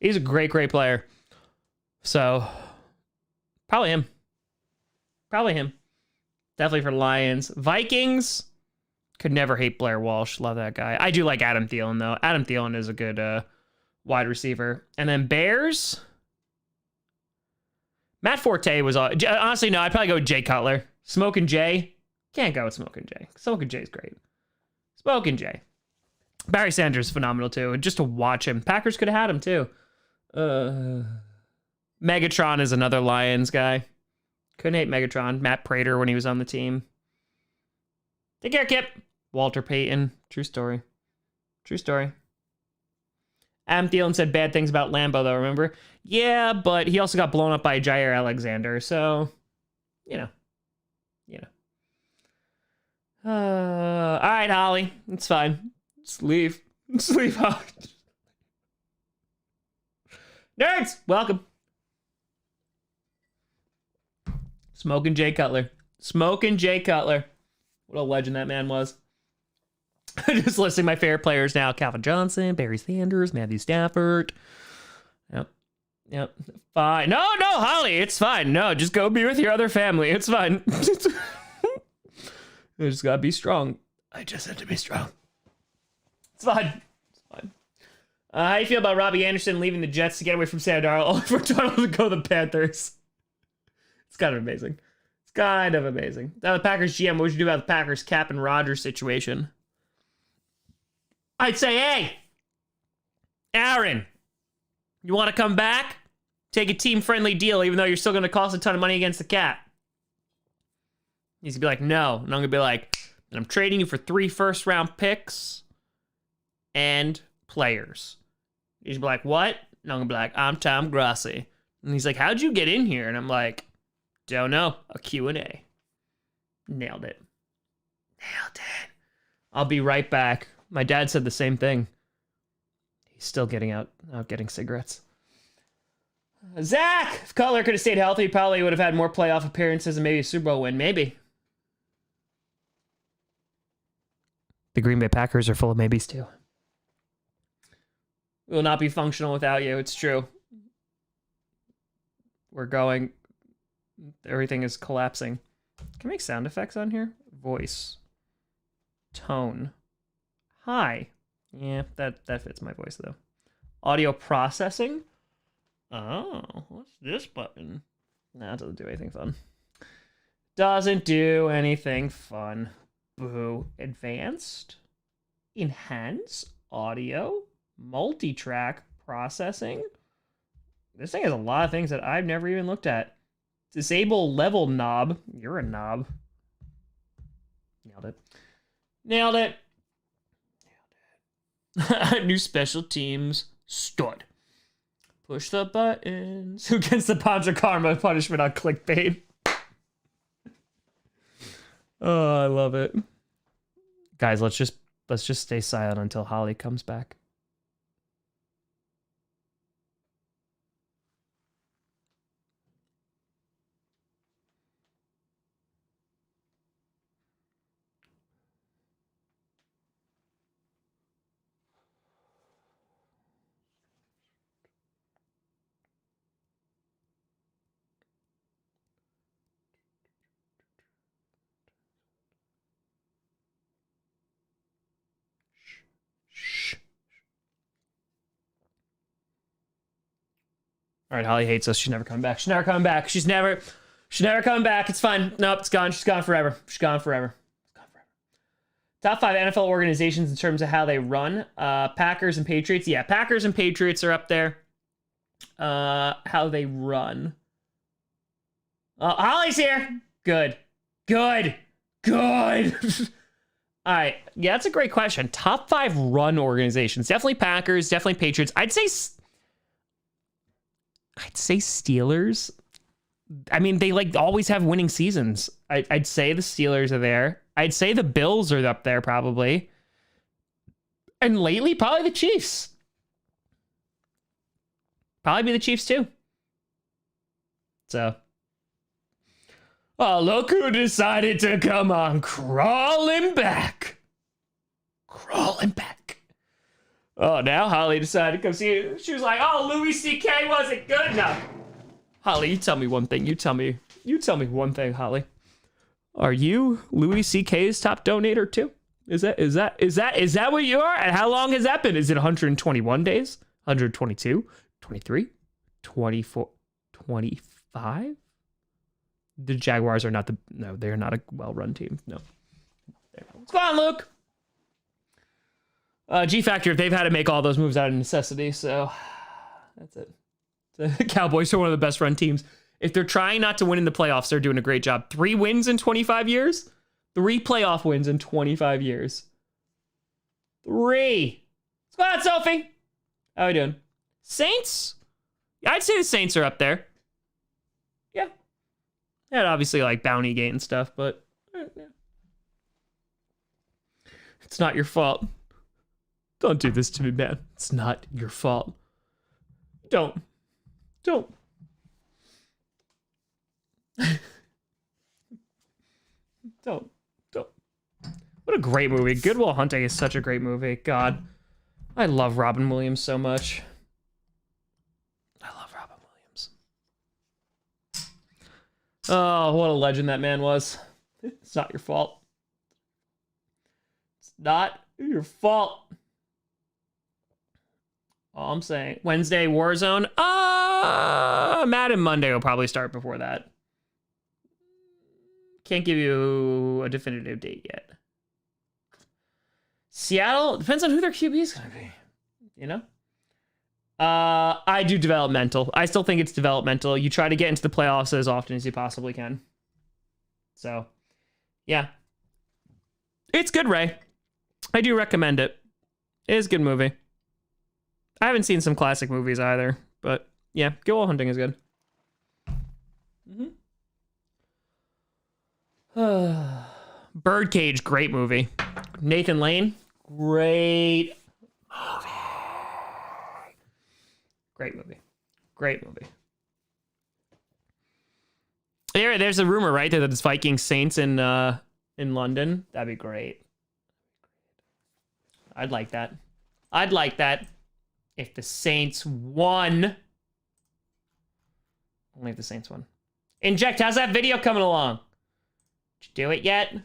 [SPEAKER 1] He's a great, great player. So, probably him. Probably him. Definitely for Lions. Vikings, could never hate Blair Walsh. Love that guy. I do like Adam Thielen, though. Adam Thielen is a good wide receiver. And then Bears... Matt Forte was... honestly, no, I'd probably go with Jay Cutler. Smokin' Jay. Can't go with Smokin' Jay. Smokin' Jay's great. Smokin' Jay. Barry Sanders is phenomenal, too. And just to watch him. Packers could have had him, too. Megatron is another Lions guy. Couldn't hate Megatron. Matt Prater when he was on the team. Take care, Kip. Walter Payton. True story. True story. Adam Thielen said bad things about Lambeau, though, remember? Yeah, but he also got blown up by Jair Alexander, so, you know. All right, Holly. It's fine. Just leave. Just leave, Holly. Nerds, welcome. Smoking Jay Cutler. Smoking Jay Cutler. What a legend that man was. Just listing my favorite players now. Calvin Johnson, Barry Sanders, Matthew Stafford. Yep. Fine. No, Holly, it's fine. No, just go be with your other family. It's fine. You just gotta be strong. I just had to be strong. It's fine. How do you feel about Robbie Anderson leaving the Jets to get away from Sam Darnold, only for Darnold to go to the Panthers? It's kind of amazing. Now the Packers GM, what would you do about the Packers Cap and Rodgers situation? I'd say, hey, Aaron, you want to come back? Take a team-friendly deal, even though you're still going to cost a ton of money against the cap. He's going to be like, no. And I'm going to be like, I'm trading you for 3 first-round picks and players. He's be like, what? And I'm going to be like, I'm Tom Grossi. And he's like, how'd you get in here? And I'm like, don't know. A Q&A. Nailed it. I'll be right back. My dad said the same thing. He's still out getting cigarettes. Zach! If Cutler could have stayed healthy, he probably would have had more playoff appearances and maybe a Super Bowl win. Maybe. The Green Bay Packers are full of maybes, too. We will not be functional without you. It's true. We're going... Everything is collapsing. Can I make sound effects on here? Voice. Tone. Hi. Yeah, that fits my voice, though. Audio processing? Oh, what's this button? Nah, it doesn't do anything fun. Doesn't do anything fun. Boo. Advanced? Enhance? audio, multi-track, processing. This thing has a lot of things that I've never even looked at. Disable level knob. You're a knob. Nailed it. Nailed it. New special teams. Stood. Push the buttons. Who gets the Panzer Karma punishment on clickbait? Oh, I love it. Guys, let's just stay silent until Holly comes back. All right, Holly hates us. She's never coming back. She's never coming back. She's never coming back. It's fine. Nope, it's gone. She's gone forever. She's gone forever. It's gone forever. Top 5 NFL organizations in terms of how they run. Packers and Patriots. Yeah, Packers and Patriots are up there. How they run. Holly's here. Good. Good. Good. All right. Yeah, that's a great question. Top 5 run organizations. Definitely Packers. Definitely Patriots. I'd say Steelers. I mean, they like always have winning seasons. I'd say the Steelers are there. I'd say the Bills are up there probably. And lately, probably the Chiefs. Probably be the Chiefs too. So. Oh, look who decided to come on crawling back. Crawling back. Oh, now Holly decided to come see you. She was like, oh, Louis C.K. wasn't good enough. Holly, you tell me one thing. You tell me one thing, Holly. Are you Louis C.K.'s top donator too? Is that what you are? And how long has that been? Is it 121 days? 122? 23? 24? 25? The Jaguars are not they're not a well-run team. No. What's going on, Luke? G Factor, they've had to make all those moves out of necessity, so that's it. The Cowboys are one of the best run teams. If they're trying not to win in the playoffs, they're doing a great job. 3 wins in 25 years? 3 playoff wins in 25 years. 3. What's going on, Sophie? How are we doing? Saints? I'd say the Saints are up there. Yeah. Yeah, obviously like Bounty Gate and stuff, but yeah. It's not your fault. Don't do this to me, man. It's not your fault. Don't. What a great movie. Good Will Hunting is such a great movie. God, I love Robin Williams so much. I love Robin Williams. Oh, what a legend that man was. It's not your fault. It's not your fault. All I'm saying, Wednesday Warzone. Madden Monday will probably start before that. Can't give you a definitive date yet. Seattle depends on who their QB is gonna be. You know. I do developmental. I still think it's developmental. You try to get into the playoffs as often as you possibly can. So, yeah, it's good, Ray. I do recommend it. It is a good movie. I haven't seen some classic movies either, but yeah, Good Will Hunting is good. Birdcage, great movie. Nathan Lane, great movie. Great movie. There's a rumor, right, that it's Vikings Saints in London. That'd be great. I'd like that. If the Saints won. Only if the Saints won. Inject, how's that video coming along? Did you do it yet?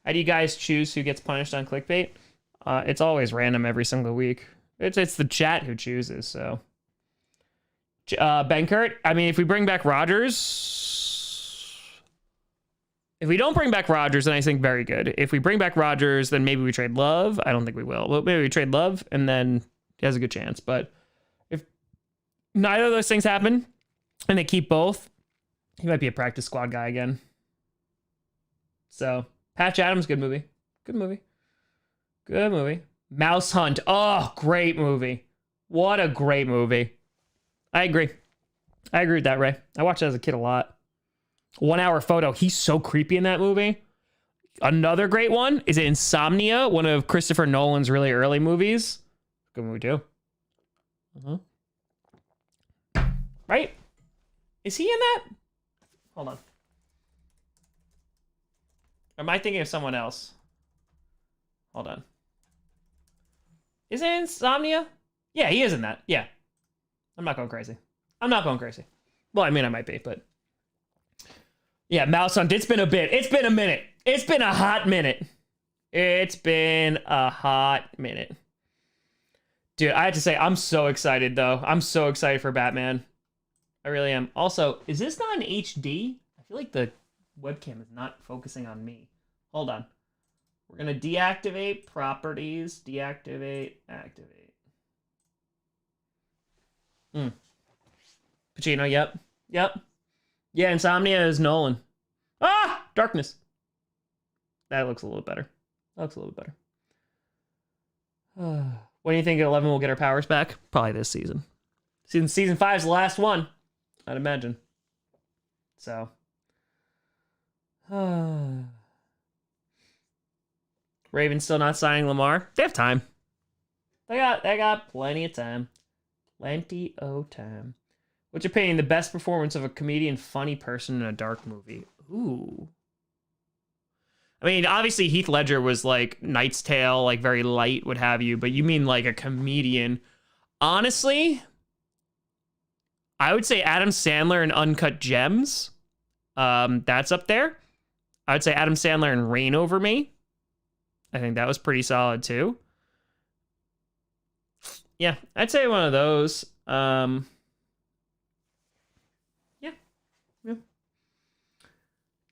[SPEAKER 1] How do you guys choose who gets punished on clickbait? It's always random every single week. It's the chat who chooses, so. Benkert, I mean, if we bring back Rodgers, If we don't bring back Rodgers, then I think very good. If we bring back Rodgers, then maybe we trade Love. I don't think we will. But maybe we trade Love, and then he has a good chance. But if neither of those things happen, and they keep both, he might be a practice squad guy again. So, Patch Adams, good movie. Good movie. Good movie. Mouse Hunt. Oh, great movie. What a great movie. I agree. I agree with that, Ray. I watched it as a kid a lot. 1 Hour Photo. He's so creepy in that movie. Another great one is Insomnia, one of Christopher Nolan's really early movies. Good movie too. Right? Is he in that? Hold on. Or am I thinking of someone else? Hold on. Is it Insomnia? Yeah, he is in that. Yeah. I'm not going crazy. I'm not going crazy. Well, I mean, I might be, but... Yeah, Mouse Hunt. It's been a bit. It's been a minute. It's been a hot minute. It's been a hot minute. Dude, I have to say, I'm so excited, though. I'm so excited for Batman. I really am. Also, is this not in HD? I feel like the webcam is not focusing on me. Hold on. We're going to deactivate properties. Deactivate. Activate. Pacino, yep. Yep. Yeah, Insomnia is Nolan. Ah! Darkness. That looks a little better. That looks a little better. When do you think 11 will get our powers back? Probably this season. Season 5 is the last one, I'd imagine. So. Ravens still not signing Lamar. They have time. They got plenty of time. Plenty of time. What's your opinion? The best performance of a comedian, funny person in a dark movie. Ooh. I mean, obviously Heath Ledger was like Knight's Tale, like very light, what have you. But you mean like a comedian? Honestly, I would say Adam Sandler in Uncut Gems. That's up there. I would say Adam Sandler in Reign Over Me. I think that was pretty solid too. Yeah, I'd say one of those. Yeah.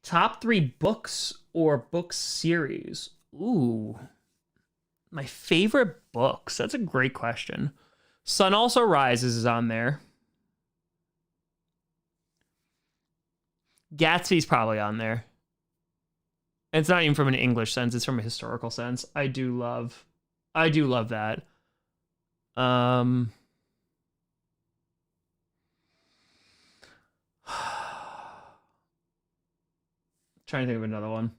[SPEAKER 1] Top 3 books or book series? Ooh. My favorite books? That's a great question. Sun Also Rises is on there. Gatsby's probably on there. It's not even from an English sense, it's from a historical sense. I do love that. Trying to think of another one.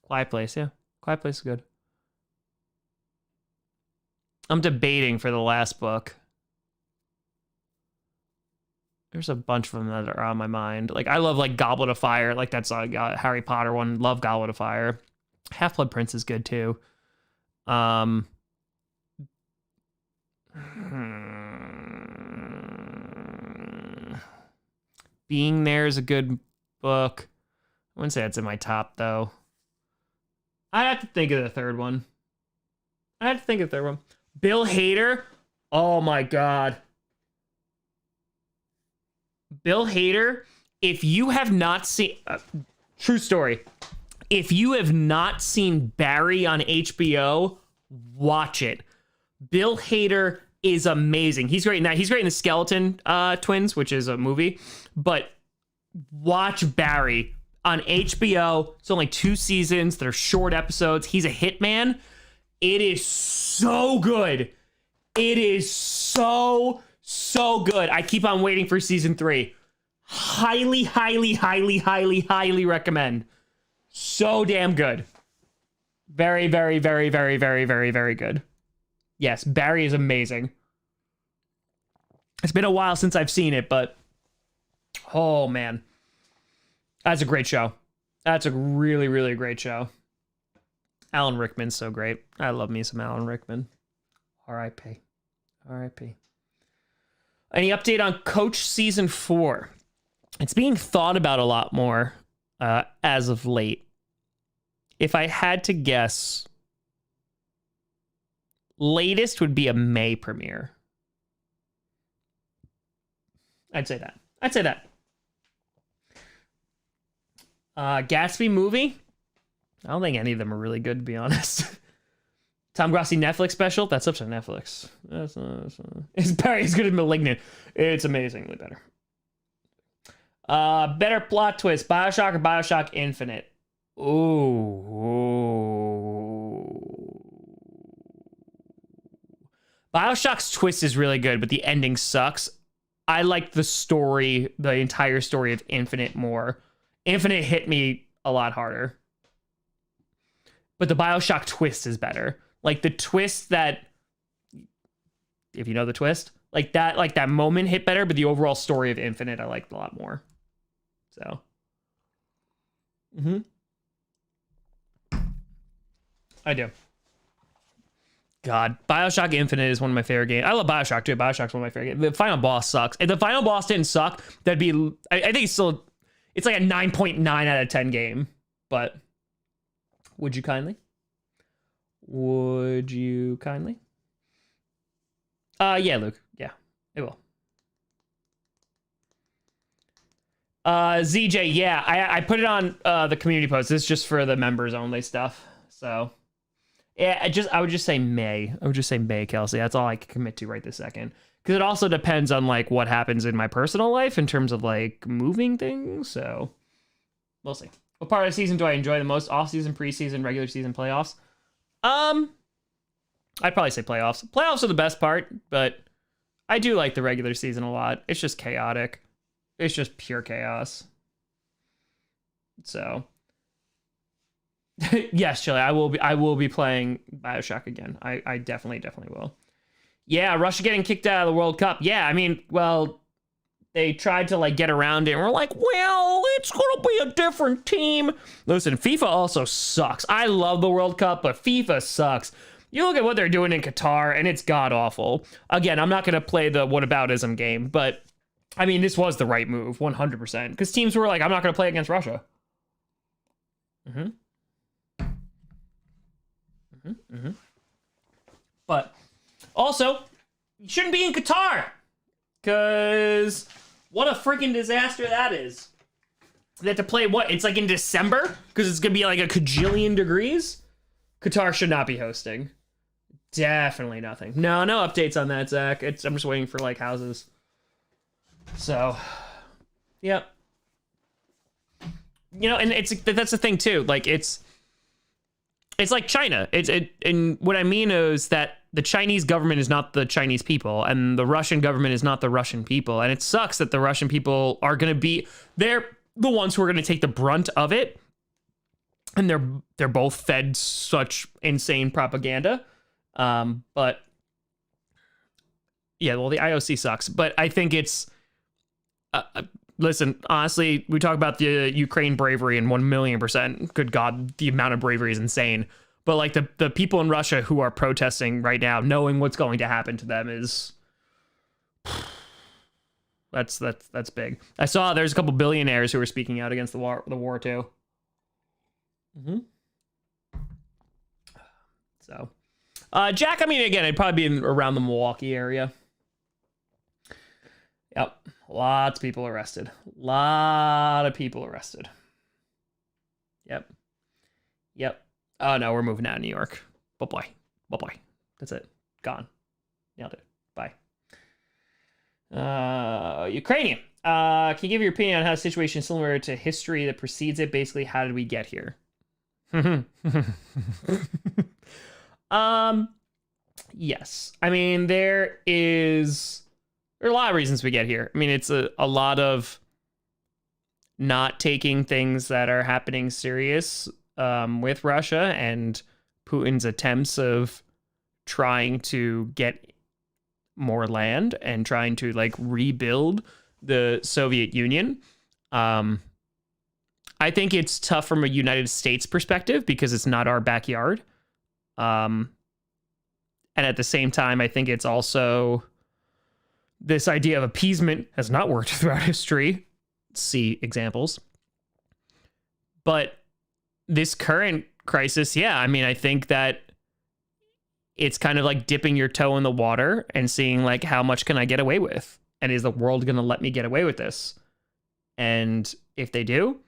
[SPEAKER 1] Quiet Place, yeah. Quiet Place is good. I'm debating for the last book. There's a bunch of them that are on my mind. Like, I love, like, Goblet of Fire. Like, that's a Harry Potter one. Love Goblet of Fire. Half-Blood Prince is good, too. Being There is a good book. I wouldn't say that's in my top, though. I'd have to think of the third one. Bill Hader. Oh, my God. Bill Hader, if you have not seen... true story. If you have not seen Barry on HBO, watch it. Bill Hader is amazing. He's great in that. He's great in the Skeleton Twins, which is a movie. But watch Barry on HBO. It's only 2 seasons. They're short episodes. He's a hitman. It is so good. It is so good. I keep on waiting for season 3. Highly recommend. So damn good. Very good. Yes, Barry is amazing. It's been a while since I've seen it, but oh man. That's a great show. That's a really great show. Alan Rickman's so great. I love me some Alan Rickman. R.I.P. Any update on Coach Season 4? It's being thought about a lot more as of late. If I had to guess, latest would be a May premiere. I'd say that. Gatsby movie? I don't think any of them are really good, to be honest. Tom Grossi Netflix special? That's up to Netflix. It's better. It's good as Malignant. It's amazingly better. Better plot twist, BioShock or BioShock Infinite? Ooh. BioShock's twist is really good, but the ending sucks. I like the story, the entire story of Infinite more. Infinite hit me a lot harder. But the BioShock twist is better. Like the twist that, if you know the twist, like that moment hit better, but the overall story of Infinite I liked a lot more. So. I do. God, BioShock Infinite is one of my favorite games. I love BioShock too. BioShock's one of my favorite games. The final boss sucks. If the final boss didn't suck, that'd be, I think it's still, it's like a 9.9 out of 10 game. But would you kindly? Would you kindly? Yeah, Luke. Yeah, it will. ZJ, yeah, I put it on the community post. This is just for the members only stuff. So yeah, I would just say May. I would just say May, Kelsey. That's all I can commit to right this second. Because it also depends on like what happens in my personal life in terms of like moving things. So we'll see. What part of the season do I enjoy the most? Off season, preseason, regular season, playoffs? I'd probably say playoffs. Playoffs are the best part, but I do like the regular season a lot. It's just chaotic. It's just pure chaos. So yes, Chili, I will be playing BioShock again. I definitely will. Yeah, Russia getting kicked out of the World Cup. Yeah, I mean, well, they tried to like get around it and we're like, well, it's gonna be a different team. Listen, FIFA also sucks. I love the World Cup, but FIFA sucks. You look at what they're doing in Qatar and it's god awful. Again, I'm not gonna play the whataboutism game, but I mean, this was the right move, 100%. Because teams were like, I'm not gonna play against Russia. But also, you shouldn't be in Qatar. Because what a freaking disaster that is. They have to play what? It's like in December? Because it's going to be like a cajillion degrees? Qatar should not be hosting. Definitely nothing. No updates on that, Zach. I'm just waiting for like houses. So, yep. You know, and that's the thing too. Like it's like China. And what I mean is that the Chinese government is not the Chinese people, and the Russian government is not the Russian people. And it sucks that the Russian people are going to be, they're the ones who are going to take the brunt of it. And they're both fed such insane propaganda. But yeah, well, the IOC sucks. But I think it's, listen, honestly, we talk about the Ukraine bravery and 1,000,000%. Good God, the amount of bravery is insane. But like the people in Russia who are protesting right now, knowing what's going to happen to them is that's big. I saw there's a couple billionaires who were speaking out against the war too. So, Jack, I mean, again, it'd probably be around the Milwaukee area. Yep. Lots of people arrested. Lot of people arrested. Yep. Oh no, we're moving out of New York. Bye-bye. That's it. Gone. Nailed it. Bye. Ukrainian. Can you give your opinion on how the situation is similar to history that precedes it? Basically, how did we get here? Yes. I mean, there are a lot of reasons we get here. I mean, it's a lot of not taking things that are happening serious with Russia and Putin's attempts of trying to get more land and trying to like rebuild the Soviet Union. I think it's tough from a United States perspective because it's not our backyard. And at the same time, I think it's also this idea of appeasement has not worked throughout history. See examples. But this current crisis, yeah, I mean, I think that it's kind of like dipping your toe in the water and seeing like how much can I get away with? And is the world going to let me get away with this? And if they do,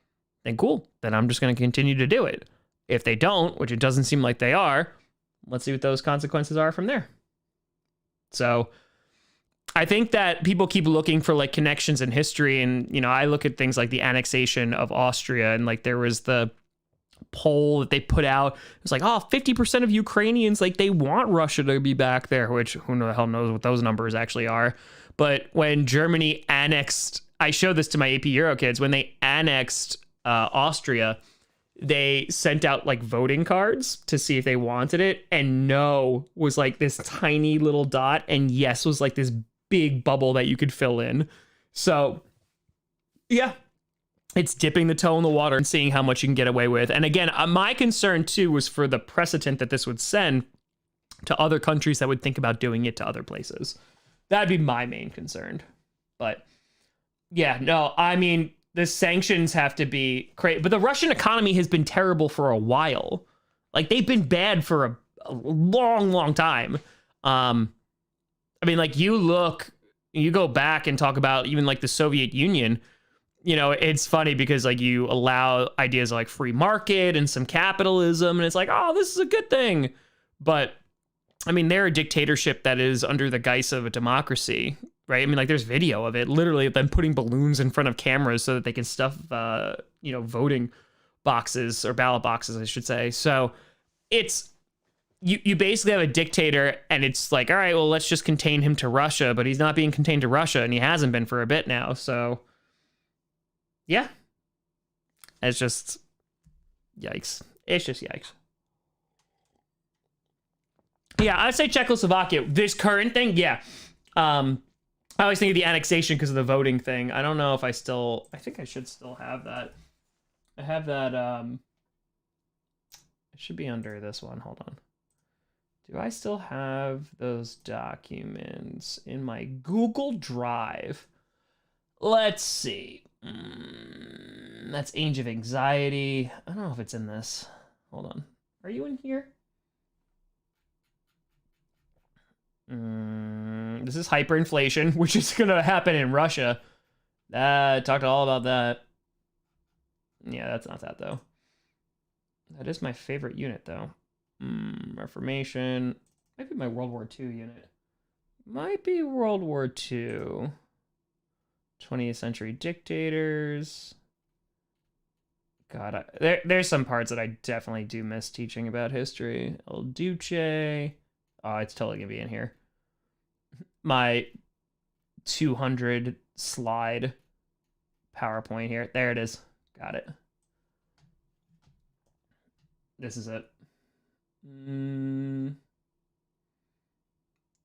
[SPEAKER 1] then cool. Then I'm just going to continue to do it. If they don't, which it doesn't seem like they are, let's see what those consequences are from there. So I think that people keep looking for like connections in history. And, you know, I look at things like the annexation of Austria, and like there was the poll that they put out. It was like, oh, 50% of Ukrainians, like they want Russia to be back there, which who the hell knows what those numbers actually are. But when Germany annexed, I showed this to my AP Euro kids, when they annexed Austria, they sent out like voting cards to see if they wanted it, and no was like this tiny little dot, and yes was like this big bubble that you could fill in. So yeah, it's dipping the toe in the water and seeing how much you can get away with. And again, my concern too was for the precedent that this would send to other countries that would think about doing it to other places. That'd be my main concern. But yeah, no, I mean, the sanctions have to be crazy. But the Russian economy has been terrible for a while. Like, they've been bad for a long, long time. I mean, like, you go back and talk about even like the Soviet Union. You know, it's funny because like you allow ideas like free market and some capitalism, and it's like, oh, this is a good thing. But I mean, they're a dictatorship that is under the guise of a democracy, right? I mean, like there's video of it, literally them putting balloons in front of cameras so that they can stuff, voting boxes or ballot boxes, I should say. So it's, you basically have a dictator, and it's like, all right, well, let's just contain him to Russia, but he's not being contained to Russia, and he hasn't been for a bit now. So yeah, it's just yikes. It's just yikes. Yeah, I'd say Czechoslovakia. This current thing, yeah. I always think of the annexation because of the voting thing. I don't know if I think I should still have that. I have that, it should be under this one. Hold on. Do I still have those documents in my Google Drive? Let's see. That's Age of Anxiety. I don't know if it's in this. Hold on. Are you in here? This is hyperinflation, which is going to happen in Russia. Talked all about that. Yeah, that's not that, though. That is my favorite unit, though. Reformation. Might be my World War II unit. Might be World War II. 20th century dictators. God, there's some parts that I definitely do miss teaching about history. El Duce. Oh, it's totally going to be in here. My 200 slide PowerPoint here. There it is. Got it. This is it.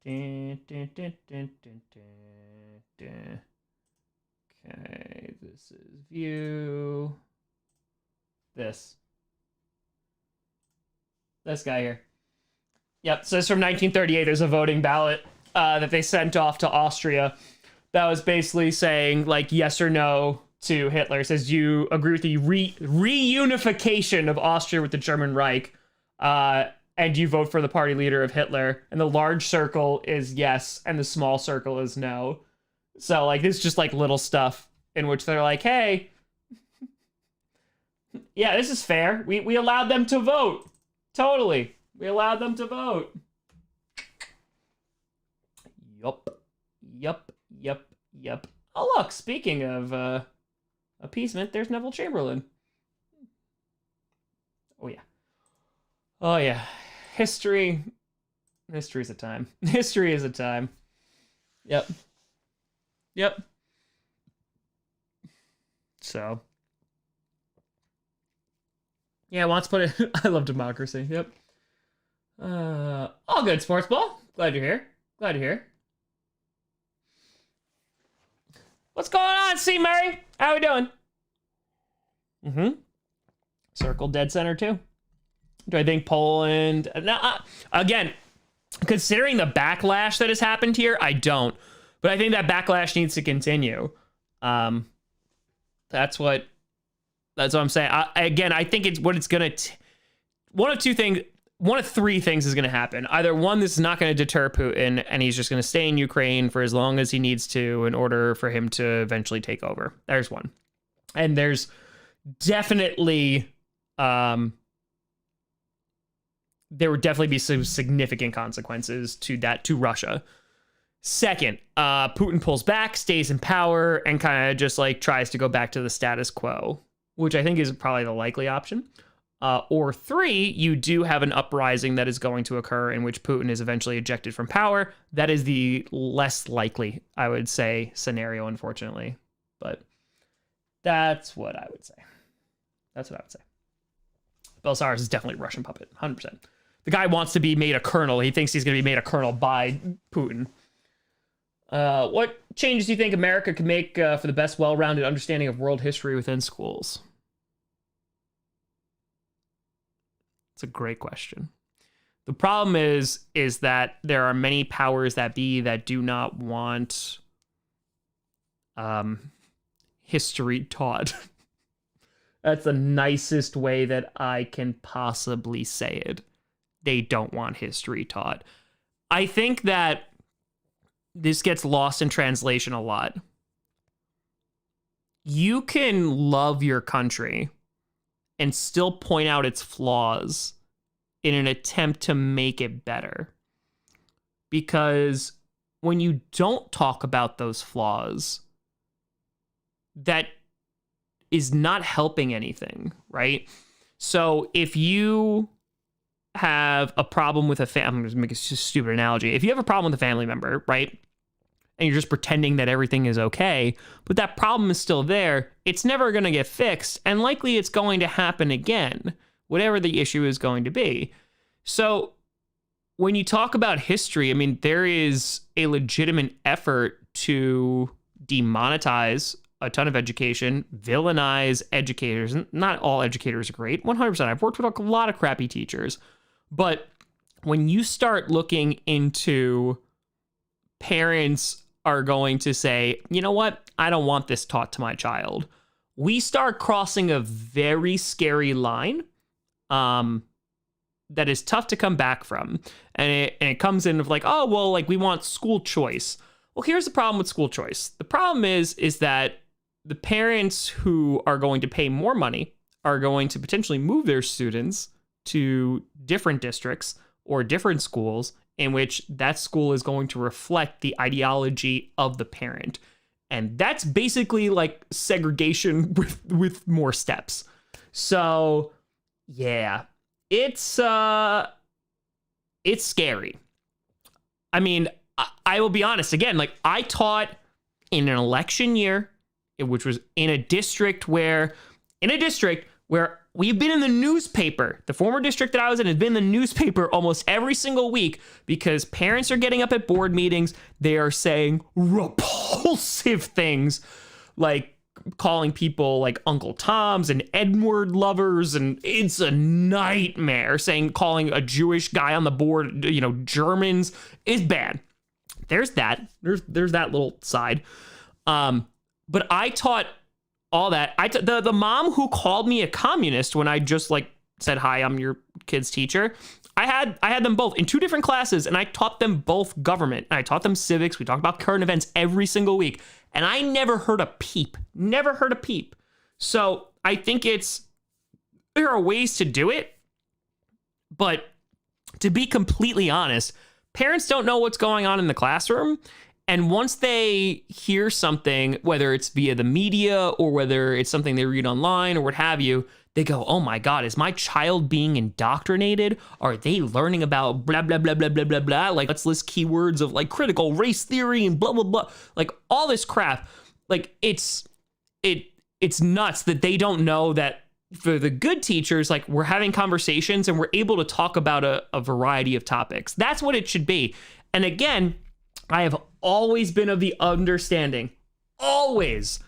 [SPEAKER 1] Okay, this is view. This guy here. Yep, so it's from 1938. There's a voting ballot that they sent off to Austria that was basically saying, like, yes or no to Hitler. It says, you agree with the reunification of Austria with the German Reich, and you vote for the party leader of Hitler. And the large circle is yes, and the small circle is no. So, like, this is just, like, little stuff in which they're like, hey, yeah, this is fair. We allowed them to vote. Totally. We allowed them to vote. Yup. Oh, look, speaking of appeasement, there's Neville Chamberlain. Oh, yeah. History is a time. History is a time. Yep. So. Yeah, wants to put it. I love democracy. Yep. All good, sports ball. Glad you're here. What's going on, C. Murray? How we doing? Circle dead center too. Do I think Poland? No, again, considering the backlash that has happened here, I don't. But I think that backlash needs to continue. That's what I'm saying. I think it's what it's gonna. One of two things. one of three things is going to happen. Either one, this is not going to deter Putin, and he's just going to stay in Ukraine for as long as he needs to in order for him to eventually take over. There's one. And there's definitely, there would definitely be some significant consequences to that, to Russia. Second, Putin pulls back, stays in power, and kind of just like tries to go back to the status quo, which I think is probably the likely option. Or three, you do have an uprising that is going to occur in which Putin is eventually ejected from power. That is the less likely, I would say, scenario, unfortunately. But that's what I would say. That's what I would say. Belisarius is definitely a Russian puppet, 100%. The guy wants to be made a colonel. He thinks he's going to be made a colonel by Putin. What changes do you think America could make for the best well-rounded understanding of world history within schools? It's a great question. The problem is that there are many powers that be that do not want history taught. That's the nicest way that I can possibly say it. They don't want history taught. I think that this gets lost in translation a lot. You can love your country and still point out its flaws in an attempt to make it better. Because when you don't talk about those flaws, that is not helping anything, right? So if you have a problem with I'm going to make a stupid analogy. If you have a problem with a family member, right, and you're just pretending that everything is okay, but that problem is still there, it's never going to get fixed, and likely it's going to happen again, whatever the issue is going to be. So when you talk about history, I mean, there is a legitimate effort to demonetize a ton of education, villainize educators. Not all educators are great, 100%. I've worked with a lot of crappy teachers. But when you start looking into parents are going to say, you know what, I don't want this taught to my child, we start crossing a very scary line that is tough to come back from. And it comes in of like, oh, well, like we want school choice. Well, here's the problem with school choice. The problem is that the parents who are going to pay more money are going to potentially move their students to different districts or different schools in which that school is going to reflect the ideology of the parent. And that's basically like segregation with more steps. So yeah, it's scary. I mean, I will be honest again, like I taught in an election year, which was in a district where we've been in the newspaper. The former district that I was in has been in the newspaper almost every single week because parents are getting up at board meetings. They are saying repulsive things like calling people like Uncle Toms and Edward lovers. And it's a nightmare. Calling a Jewish guy on the board, Germans is bad. There's that. There's that little side. But I taught all that. The mom who called me a communist when I just like said, hi, I'm your kid's teacher. I had them both in two different classes, and I taught them both government. And I taught them civics. We talked about current events every single week. And I never heard a peep. Never heard a peep. So I think there are ways to do it. But to be completely honest, parents don't know what's going on in the classroom. And once they hear something, whether it's via the media or whether it's something they read online or what have you, they go, oh my God, is my child being indoctrinated? Are they learning about blah, blah, blah, blah, blah, blah, blah? Like, let's list keywords of like critical race theory and blah, blah, blah. Like all this crap. Like it's nuts that they don't know that for the good teachers, like we're having conversations and we're able to talk about a variety of topics. That's what it should be. And again, I have always been of the understanding, always,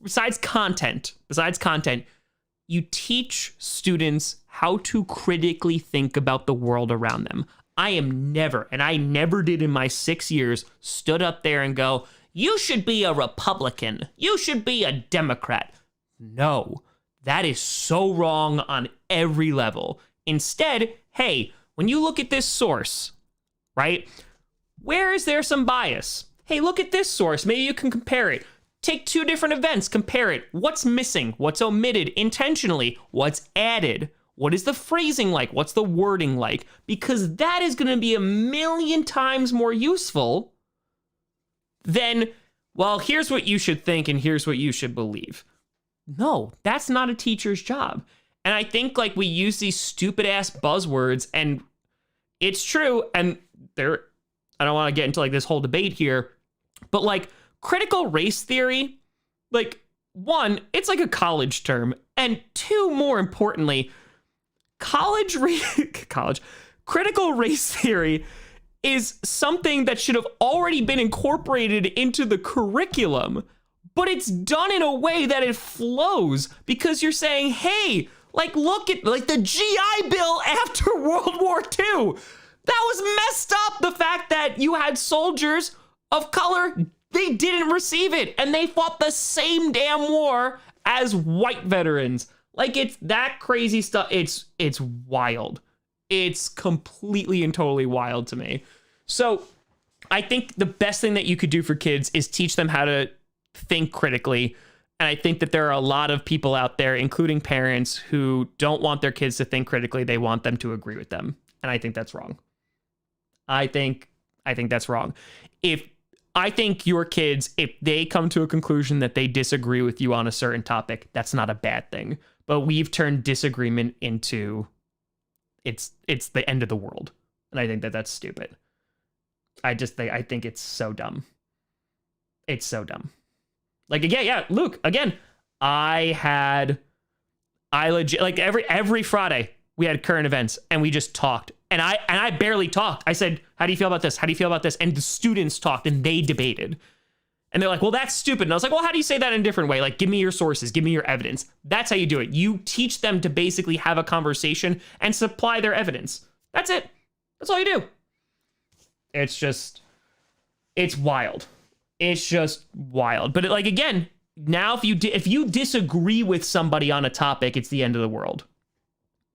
[SPEAKER 1] besides content, you teach students how to critically think about the world around them. I never did in my 6 years, stood up there and go, you should be a Republican. You should be a Democrat. No, that is so wrong on every level. Instead, hey, when you look at this source, right, where is there some bias? Hey, look at this source. Maybe you can compare it. Take two different events, compare it. What's missing? What's omitted intentionally? What's added? What is the phrasing like? What's the wording like? Because that is going to be a million times more useful than, well, here's what you should think and here's what you should believe. No, that's not a teacher's job. And I think like we use these stupid ass buzzwords, and it's true. And I don't want to get into like this whole debate here, but like critical race theory, like one, it's like a college term. And two, more importantly, critical race theory is something that should have already been incorporated into the curriculum, but it's done in a way that it flows because you're saying, hey, like, look at like the GI Bill after World War II. That was messed up. The fact that you had soldiers of color, they didn't receive it, and they fought the same damn war as white veterans. Like, it's that crazy stuff. It's wild. It's completely and totally wild to me. So I think the best thing that you could do for kids is teach them how to think critically. And I think that there are a lot of people out there, including parents, who don't want their kids to think critically. They want them to agree with them. And I think that's wrong. I think that's wrong. I think your kids, if they come to a conclusion that they disagree with you on a certain topic, that's not a bad thing. But we've turned disagreement into it's the end of the world. And I think that that's stupid. I think it's so dumb. It's so dumb. Like, again, yeah, Luke, again, I legit, like every Friday we had current events and we just talked. And I barely talked. I said, how do you feel about this? How do you feel about this? And the students talked and they debated. And they're like, well, that's stupid. And I was like, well, how do you say that in a different way? Like, give me your sources. Give me your evidence. That's how you do it. You teach them to basically have a conversation and supply their evidence. That's it. That's all you do. It's wild. It's just wild. But like, again, now if you disagree with somebody on a topic, it's the end of the world.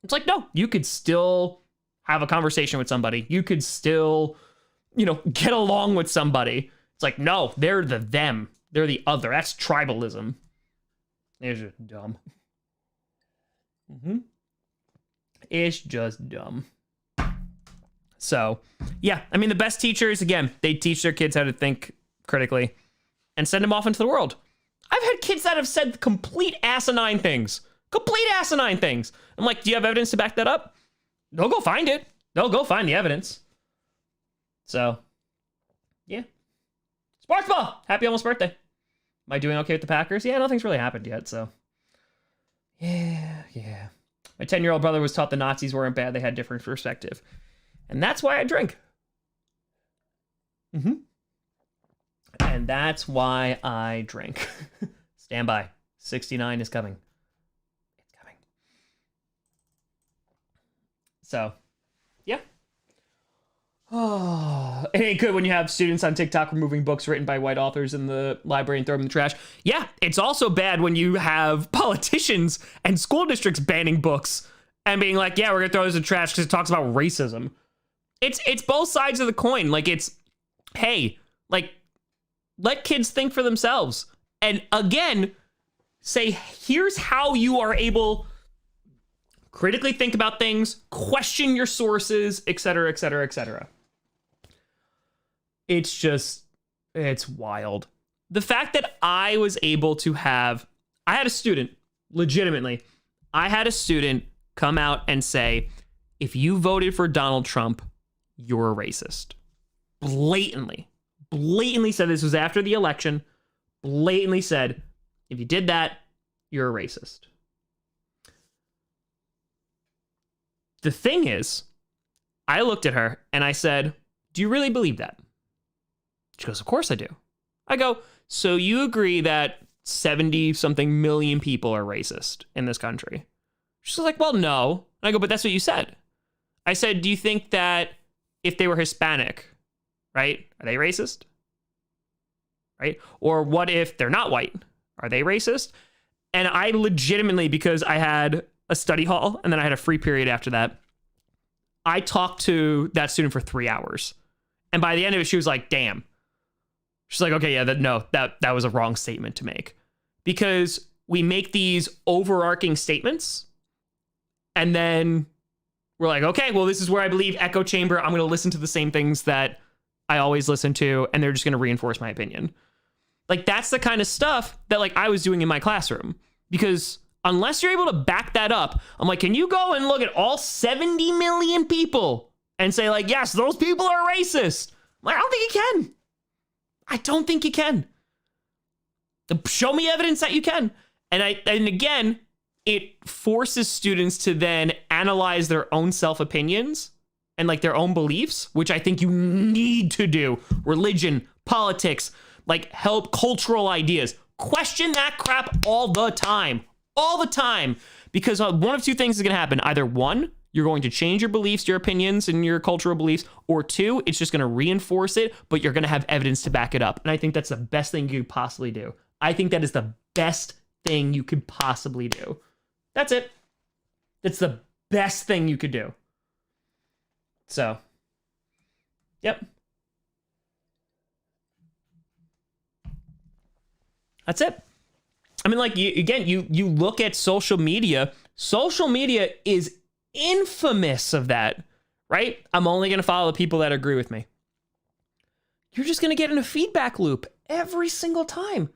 [SPEAKER 1] It's like, no, you could still have a conversation with somebody. You could still, get along with somebody. It's like, no, they're the them. They're the other. That's tribalism. It's just dumb. It's just dumb. So, yeah, I mean, the best teachers, again, they teach their kids how to think critically and send them off into the world. I've had kids that have said complete asinine things. I'm like, do you have evidence to back that up? They'll go find it. They'll go find the evidence. So, yeah. Sports ball. Happy almost birthday. Am I doing okay with the Packers? Yeah, nothing's really happened yet, so. Yeah. My 10-year-old brother was taught the Nazis weren't bad. They had different perspective. And that's why I drink. And that's why I drink. Stand by. 69 is coming. It's coming. So, yeah. Oh, it ain't good when you have students on TikTok removing books written by white authors in the library and throw them in the trash. Yeah, it's also bad when you have politicians and school districts banning books and being like, yeah, we're going to throw this in the trash because it talks about racism. It's both sides of the coin. Like, it's, hey, like, let kids think for themselves. And again, say, here's how you are able critically think about things, question your sources, etc., etc., etc. It's wild. The fact that I had a student, legitimately, come out and say, if you voted for Donald Trump, you're a racist. Blatantly said, this was after the election, blatantly said, if you did that, you're a racist. The thing is, I looked at her and I said, do you really believe that? She goes, of course I do. I go, so you agree that 70-something million people are racist in this country? She's like, well, no. And I go, but that's what you said. I said, do you think that if they were Hispanic, right, are they racist? Right? Or what if they're not white? Are they racist? And I legitimately, because I had a study hall, and then I had a free period after that. I talked to that student for 3 hours. And by the end of it, she was like, damn. She's like, okay, yeah, that was a wrong statement to make. Because we make these overarching statements, and then we're like, okay, well, this is where I believe, echo chamber. I'm going to listen to the same things that I always listen to, and they're just going to reinforce my opinion. Like, that's the kind of stuff that, like, I was doing in my classroom. Because unless you're able to back that up, I'm like, can you go and look at all 70 million people and say, like, yes, those people are racist? I'm like, I don't think you can. I don't think you can. Show me evidence that you can. And again, it forces students to then analyze their own self-opinions and like their own beliefs, which I think you need to do. Religion, politics, like help cultural ideas. Question that crap all the time. All the time. Because one of two things is going to happen. Either one, you're going to change your beliefs, your opinions, and your cultural beliefs. Or two, it's just going to reinforce it, but you're going to have evidence to back it up. And I think that's the best thing you could possibly do. I think that is the best thing you could possibly do. That's it. That's the best thing you could do. So, yep. That's it. I mean, like, you look at social media. Social media is infamous of that, right? I'm only going to follow the people that agree with me. You're just going to get in a feedback loop every single time.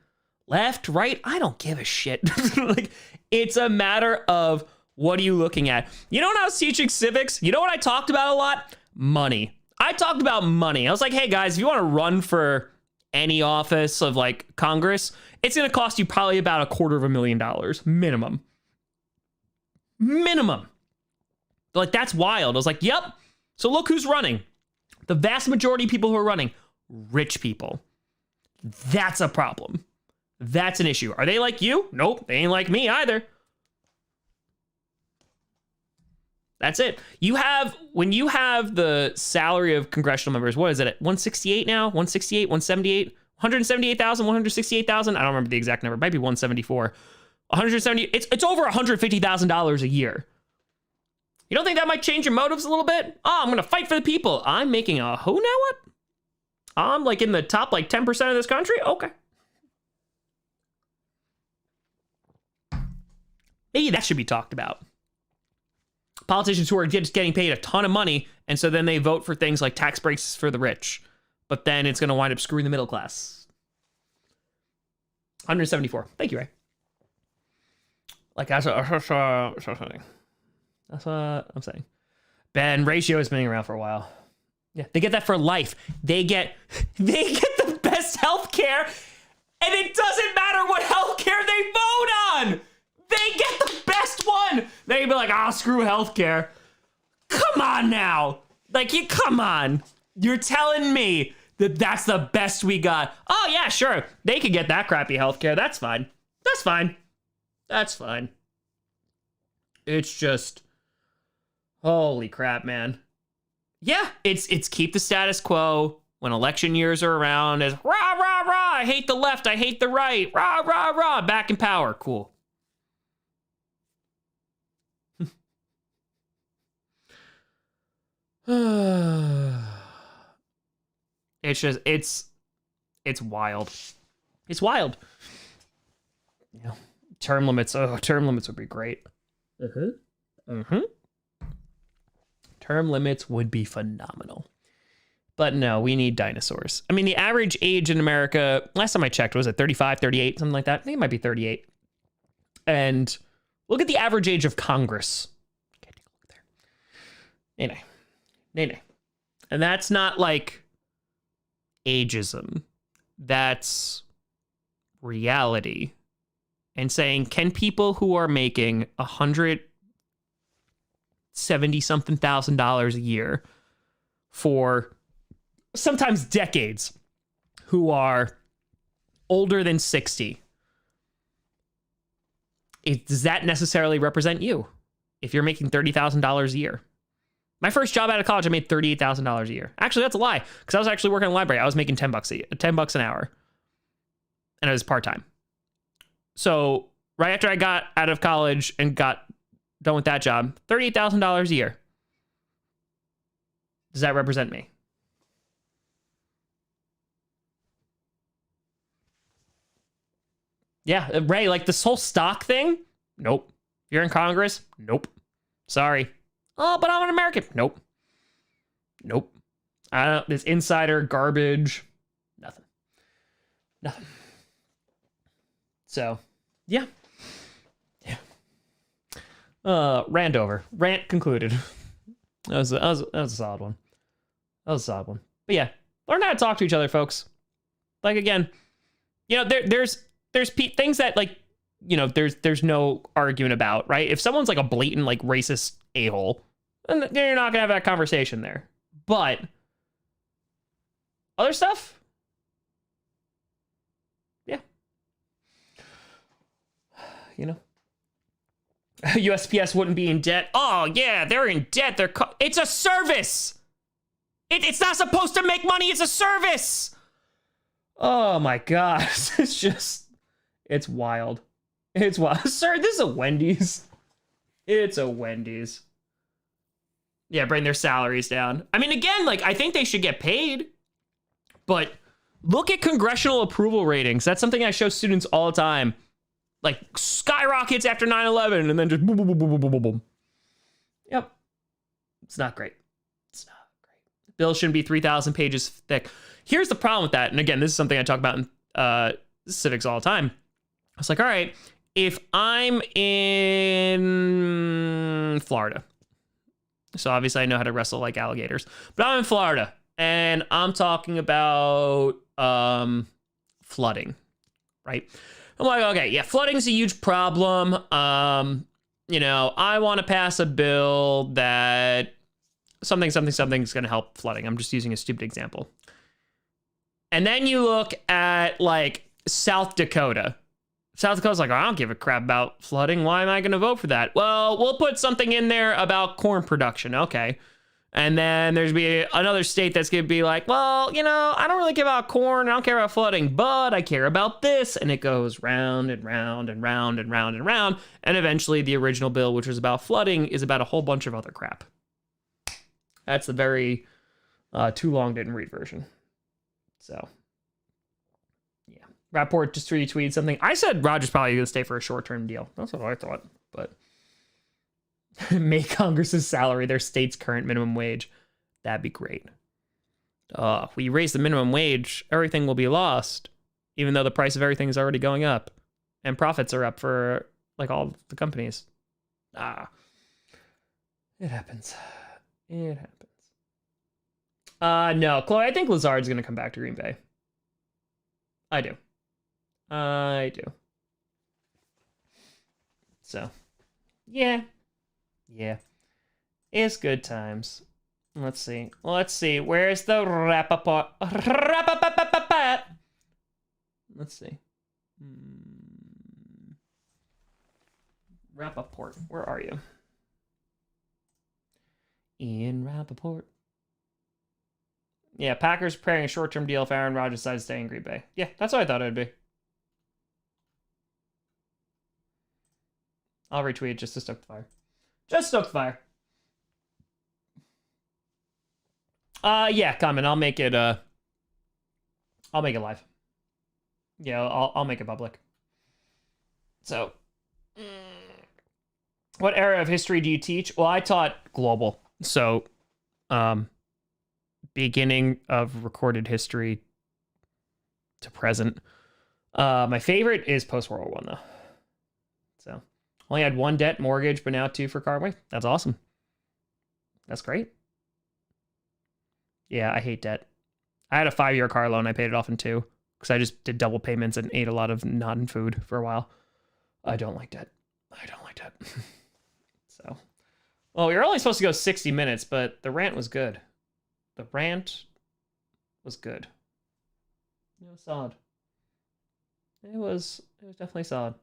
[SPEAKER 1] Left, right, I don't give a shit. Like, it's a matter of what are you looking at? You know, when I was teaching civics, you know what I talked about a lot? Money. I talked about money. I was like, hey guys, if you want to run for any office of like Congress, it's going to cost you probably about $250,000 minimum. Minimum. Like, that's wild. I was like, yep. So look who's running. The vast majority of people who are running, rich people. That's a problem. That's an issue. Are they like you? Nope, they ain't like me either. That's it. When you have the salary of congressional members, what is it at 168 now? 168, 178, 178,000, 168,000? I don't remember the exact number. It might be 174. 170. It's over $150,000 a year. You don't think that might change your motives a little bit? Oh, I'm going to fight for the people. I'm making a who now what? I'm like in the top like 10% of this country? Okay. Maybe that should be talked about. Politicians who are just getting paid a ton of money, and so then they vote for things like tax breaks for the rich. But then it's going to wind up screwing the middle class. 174. Thank you, Ray. Like, that's what I'm saying. Ben, ratio has been around for a while. Yeah, they get that for life. They get the best health care, and it doesn't matter what health care they vote on. They get the best one. They'd be like, screw healthcare. Come on now. Like, come on. You're telling me that that's the best we got. Oh, yeah, sure. They could get that crappy healthcare. That's fine. That's fine. That's fine. It's just, holy crap, man. Yeah, it's keep the status quo when election years are around as rah, rah, rah. I hate the left. I hate the right. Rah, rah, rah. Back in power. Cool. It's just, it's wild. It's wild. Yeah. Term limits. Oh, term limits would be great. Term limits would be phenomenal. But no, we need dinosaurs. I mean, the average age in America, last time I checked, was it 35, 38, something like that? I think it might be 38. And look at the average age of Congress. Okay, take a look there. Nay. And that's not like ageism. That's reality. And saying, can people who are making $170-something thousand a year for sometimes decades, who are older than 60, does that necessarily represent you? If you're making $30,000 a year. My first job out of college, I made $38,000 a year. Actually, that's a lie, because I was actually working in a library. I was making $10 an hour, and it was part-time. So right after I got out of college and got Done with that job. $38,000 a year. Does that represent me? Yeah, Ray, like this whole stock thing? Nope. You're in Congress? Nope. Sorry. Oh, but I'm an American. Nope. Nope. I don't, this insider garbage. Nothing. Nothing. So, yeah. Yeah. Rant over. Rant concluded. That was a solid one. That was a solid one. But yeah, learn how to talk to each other, folks. Like, again, you know, there's things that, like, you know, there's no arguing about, right? If someone's like a blatant, like, racist a-hole, then you're not gonna have that conversation there. But other stuff, yeah, you know, USPS wouldn't be in debt. Oh yeah, they're in debt. It's a service. It's not supposed to make money. It's a service. Oh my gosh, it's wild. It's wild. Sir, this is a Wendy's. It's a Wendy's. Yeah, bring their salaries down. I mean, again, like, I think they should get paid, but look at congressional approval ratings. That's something I show students all the time. Like, skyrockets after 9/11, and then just boom, boom, boom, boom, boom, boom, boom. Yep. It's not great. It's not great. Bill shouldn't be 3,000 pages thick. Here's the problem with that. And again, this is something I talk about in civics all the time. I was like, all right, if I'm in Florida, so obviously I know how to wrestle like alligators, but I'm in Florida and I'm talking about flooding, right? I'm like, okay, yeah, flooding's a huge problem. You know, I want to pass a bill that something's going to help flooding. I'm just using a stupid example. And then you look at like South Dakota. South Dakota's like, I don't give a crap about flooding. Why am I going to vote for that? Well, we'll put something in there about corn production. Okay. And then there's be another state that's going to be like, well, you know, I don't really care about corn. I don't care about flooding, but I care about this. And it goes round and round and round and round and round. And eventually the original bill, which was about flooding, is about a whole bunch of other crap. That's the very too long didn't read version. So, yeah. Rapport just retweeted something. I said Roger's probably going to stay for a short-term deal. That's what I thought. But make Congress's salary their state's current minimum wage. That'd be great. If we raise the minimum wage, everything will be lost, even though the price of everything is already going up. And profits are up for, like, all the companies. It happens. It happens. No, Chloe, I think Lazard's going to come back to Green Bay. I do. So, yeah. Yeah. It's good times. Let's see. Where's the Rappaport? Let's see. Rappaport, where are you? Ian Rappaport. Yeah, Packers preparing a short-term deal if Aaron Rodgers decides to stay in Green Bay. Yeah, that's what I thought it would be. I'll retweet just to stoke the fire. Just stoke the fire. Yeah, comment. I'll make it live. Yeah, I'll make it public. So, what era of history do you teach? Well, I taught global. So, beginning of recorded history to present. My favorite is post-World War I, though. So, only had one debt, mortgage, but now 2 for car. Wait, that's awesome. That's great. Yeah, I hate debt. I had a 5-year car loan. I paid it off in 2 because I just did double payments and ate a lot of non-food for a while. I don't like debt. So, well, we were only supposed to go 60 minutes, but the rant was good. It was solid. It was definitely solid.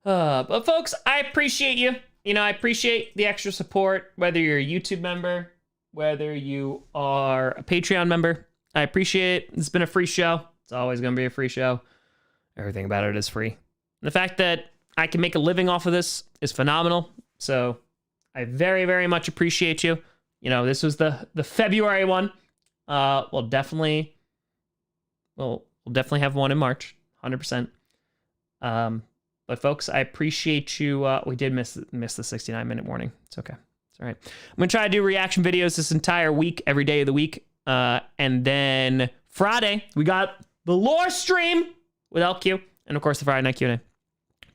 [SPEAKER 1] But folks, I appreciate you. You know, I appreciate the extra support, whether you're a YouTube member, whether you are a Patreon member. I appreciate it. It's been a free show. It's always going to be a free show. Everything about it is free. And the fact that I can make a living off of this is phenomenal. So I very, very much appreciate you. You know, this was the February one. We'll definitely have one in March, 100%. But folks, I appreciate you. We did miss the 69-minute warning. It's okay. It's all right. I'm gonna try to do reaction videos this entire week, every day of the week. And then Friday, we got the lore stream with LQ, and of course the Friday night Q&A.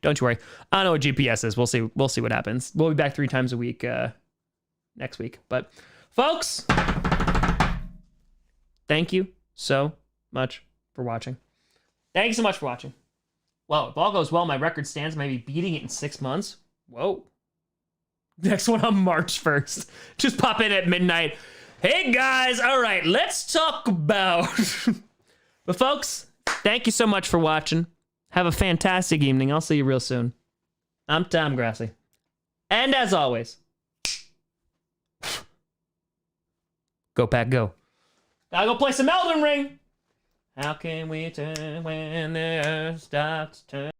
[SPEAKER 1] Don't you worry. I don't know what GPS is. We'll see. We'll see what happens. We'll be back 3 times a week next week. But folks, thank you so much for watching. Thank you so much for watching. Well, if all goes well, my record stands. Maybe beating it in 6 months. Whoa. Next one on March 1st. Just pop in at midnight. Hey, guys. All right, let's talk about... But, folks, thank you so much for watching. Have a fantastic evening. I'll see you real soon. I'm Tom Grossi. And as always, go Pack, go. Gotta go play some Elden Ring. How can we turn when the earth starts turning?